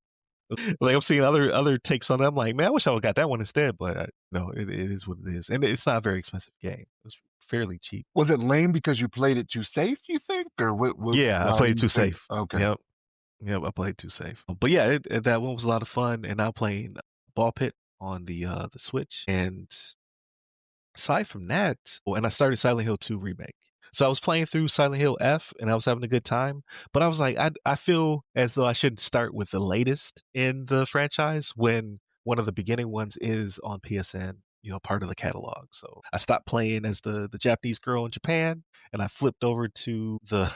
Like I'm seeing other takes on it. I'm like, man, I wish I would got that one instead. But no, it is what it is, and it's not a very expensive game. It's fairly cheap. Was it lame because you played it too safe, you think? Or Yeah, I why do played it you too think? safe. Okay. Yep, yep, I played too safe. But yeah, that one was a lot of fun, and now playing Ball Pit on the Switch, and aside from that, oh, and I started Silent Hill 2 remake. So I was playing through Silent Hill F and I was having a good time, but I was like, I feel as though I should start with the latest in the franchise when one of the beginning ones is on PSN, part of the catalog. So I stopped playing as the Japanese girl in Japan and I flipped over to the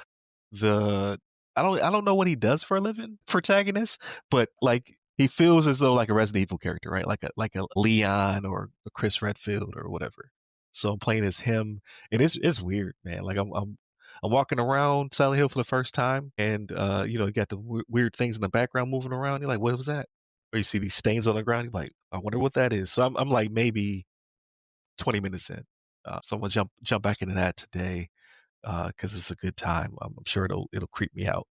I don't know what he does for a living, protagonist, but like he feels as though like a Resident Evil character, right? Like a Leon or a Chris Redfield or whatever. So I'm playing as him, and it's weird, man. Like I'm walking around Silent Hill for the first time, and you got the weird things in the background moving around. You're like, what was that? Or you see these stains on the ground. You're like, I wonder what that is. So I'm like maybe 20 minutes in. So I'm gonna jump back into that today because it's a good time. I'm sure it'll creep me out.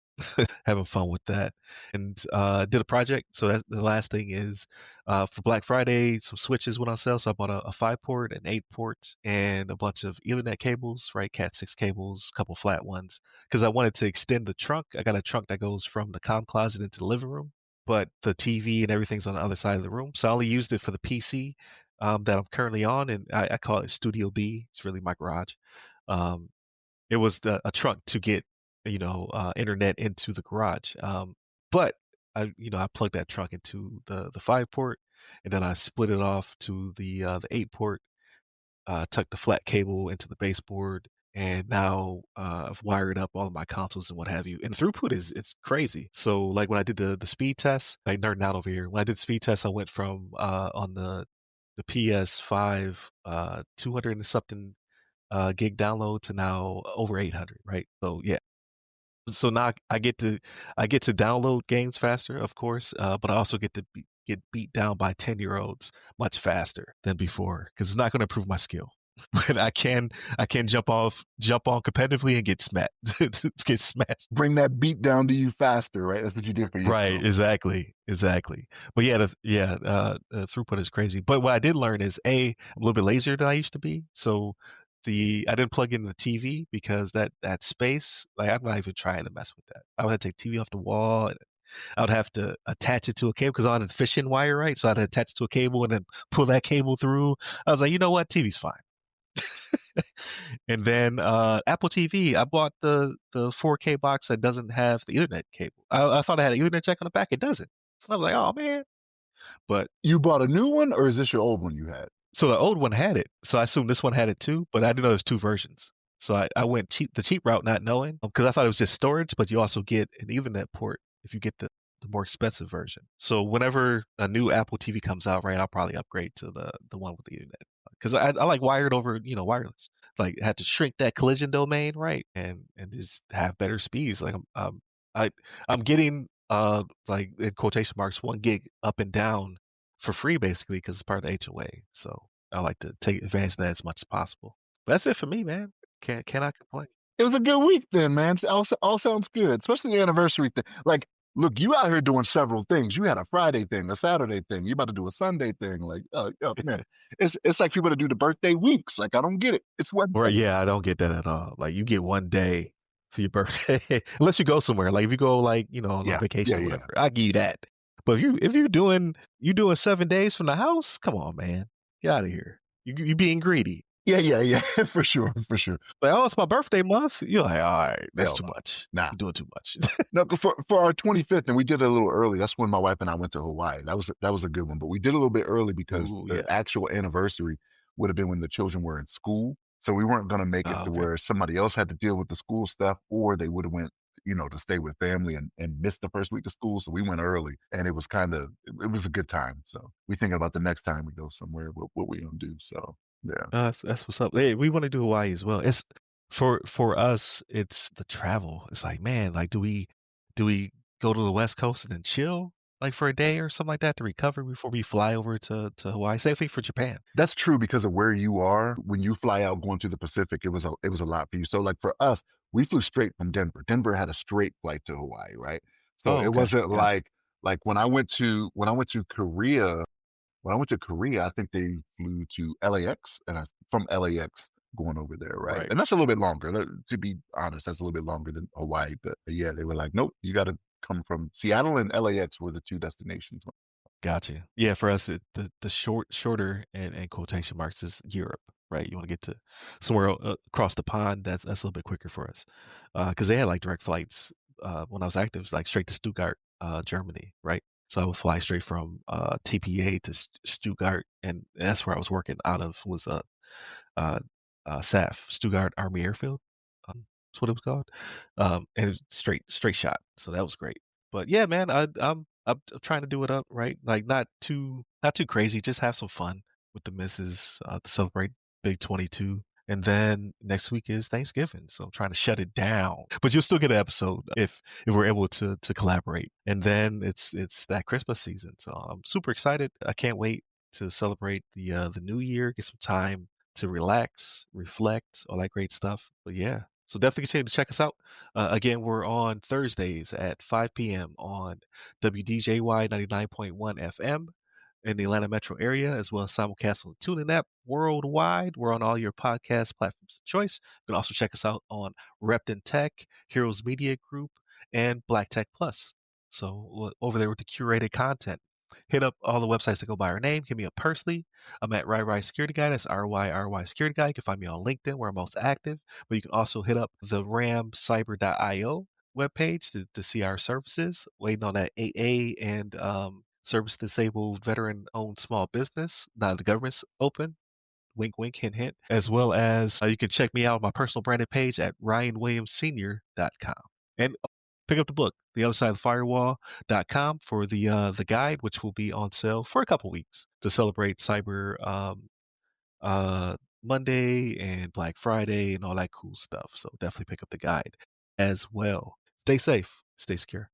Having fun with that, and did a project. So that the last thing is for Black Friday, some switches went on sale. So I bought a 5 port, an 8 port, and a bunch of Ethernet cables, right? Cat 6 cables, a couple flat ones, because I wanted to extend the trunk. I got a trunk that goes from the comm closet into the living room, but the TV and everything's on the other side of the room. So I only used it for the PC that I'm currently on, and I call it Studio B. It's really my garage. Um, it was a trunk to get internet into the garage. But I plugged that trunk into the 5 port, and then I split it off to the 8 port. Tucked the flat cable into the baseboard, and now I've wired up all of my consoles and what have you. And throughput is it's crazy. So like when I did the speed test, I nerding out over here. When I did the speed test, I went from on the PS5 200 and something gig download to now over 800, right? So yeah, So now I get to download games faster, of course, but I also get to get beat down by 10-year-olds much faster than before because it's not going to improve my skill. But I can jump on competitively and get smacked, get smashed. Bring that beat down to you faster, right? That's what you did for Right, yourself. exactly, exactly. But yeah, the throughput is crazy. But what I did learn is I'm a little bit lazier than I used to be. So I didn't plug in the TV because that space, like I'm not even trying to mess with that. I would have to take TV off the wall. And I would have to attach it to a cable because I had a fishing wire, right? So I'd attach it to a cable and then pull that cable through. I was like, you know what, TV's fine. And then Apple TV, I bought the 4K box that doesn't have the Ethernet cable. I thought it had an Ethernet jack on the back. It doesn't. So I was like, oh man. But You bought a new one, or is this your old one you had? so the old one had it. So I assumed this one had it too. But I didn't know there's two versions. So I went the cheap route, not knowing, because I thought it was just storage. But you also get an Ethernet port if you get the more expensive version. So whenever a new Apple TV comes out, right, I'll probably upgrade to the one with the Ethernet because I like wired over wireless. Like had to shrink that collision domain, right, and just have better speeds. Like I I'm getting like in quotation marks 1 gig up and down for free basically because it's part of the HOA. So I like to take advantage of that as much as possible. But that's it for me, man. Cannot complain. It was a good week then, man. All sounds good, especially the anniversary thing. Like, look, you out here doing several things. You had a Friday thing, a Saturday thing. You about to do a Sunday thing. Like, oh, man, it's like people that do the birthday weeks. Like, I don't get it. It's one Or day. yeah, I don't get that at all. Like you get 1 day for your birthday, unless you go somewhere. Like if you go like on a Yeah, vacation yeah, or yeah, whatever, I give you that. But if you're doing 7 days from the house, come on, man, get out of here. You being greedy. yeah, yeah, yeah. For sure, for sure. Like oh, it's my birthday month. You're like all right, that's Hell too no, much. nah. You're doing too much. No, for our 25th, and we did it a little early. That's when my wife and I went to Hawaii. That was a good one, but we did a little bit early because Ooh the yeah. actual anniversary would have been when the children were in school. So we weren't going to make it Oh, to okay. where somebody else had to deal with the school stuff, or they would have went, to stay with family and missed the first week of school. So we went early, and it was it was a good time. So we thinking about the next time we go somewhere, what we gonna do. So yeah. That's what's up. Hey, we want to do Hawaii as well. It's for us. It's the travel. It's like, man, like do we go to the West Coast and then chill like for a day or something like that to recover before we fly over to Hawaii? Same thing for Japan. That's true because of where you are. When you fly out going to the Pacific, it was a lot for you. So like for us, we flew straight from Denver. Denver had a straight flight to Hawaii, right? So Oh, it okay, wasn't gotcha. like when I went to Korea, I think they flew to LAX and from LAX going over there, right? Right. And that's a little bit longer. To be honest, that's a little bit longer than Hawaii. But yeah, they were like, nope, you got to come from Seattle and LAX were the two destinations. Gotcha. Yeah, for us, the shorter and quotation marks is Europe, right? You want to get to somewhere across the pond. That's a little bit quicker for us, because they had like direct flights when I was active, like straight to Stuttgart, Germany, right? So I would fly straight from TPA to Stuttgart, and that's where I was working out of was uh, SAF, Stuttgart Army Airfield. That's what it was called. And it was straight shot. So that was great. But yeah, man, I'm trying to do it up right, like not too crazy. Just have some fun with the missus to celebrate Big 22. And then next week is Thanksgiving, so I'm trying to shut it down. But you'll still get an episode if we're able to collaborate. And then it's that Christmas season, so I'm super excited. I can't wait to celebrate the new year, get some time to relax, reflect, all that great stuff. But yeah, so definitely continue to check us out. Again, we're on Thursdays at 5 p.m. on WDJY 99.1 FM in the Atlanta metro area, as well as simulcast on the TuneIn app worldwide. We're on all your podcast platforms of choice. You can also check us out on Repton Tech, Heroes Media Group, and Black Tech Plus. So over there with the curated content. Hit up all the websites that go by our name. Hit me up personally. I'm at RyRy Security Guy. That's RYRY Security Guy. You can find me on LinkedIn where I'm most active. But you can also hit up the ramcyber.io webpage to see our services. Waiting on that AA and service disabled veteran owned small business. Now the government's open. Wink, wink, hint, hint. As well as you can check me out on my personal branded page at ryanwilliamssenior.com. And pick up the book, The Other Side of the Firewall.com for the guide, which will be on sale for a couple weeks to celebrate Cyber uh, Monday and Black Friday and all that cool stuff. So definitely pick up the guide as well. Stay safe. Stay secure.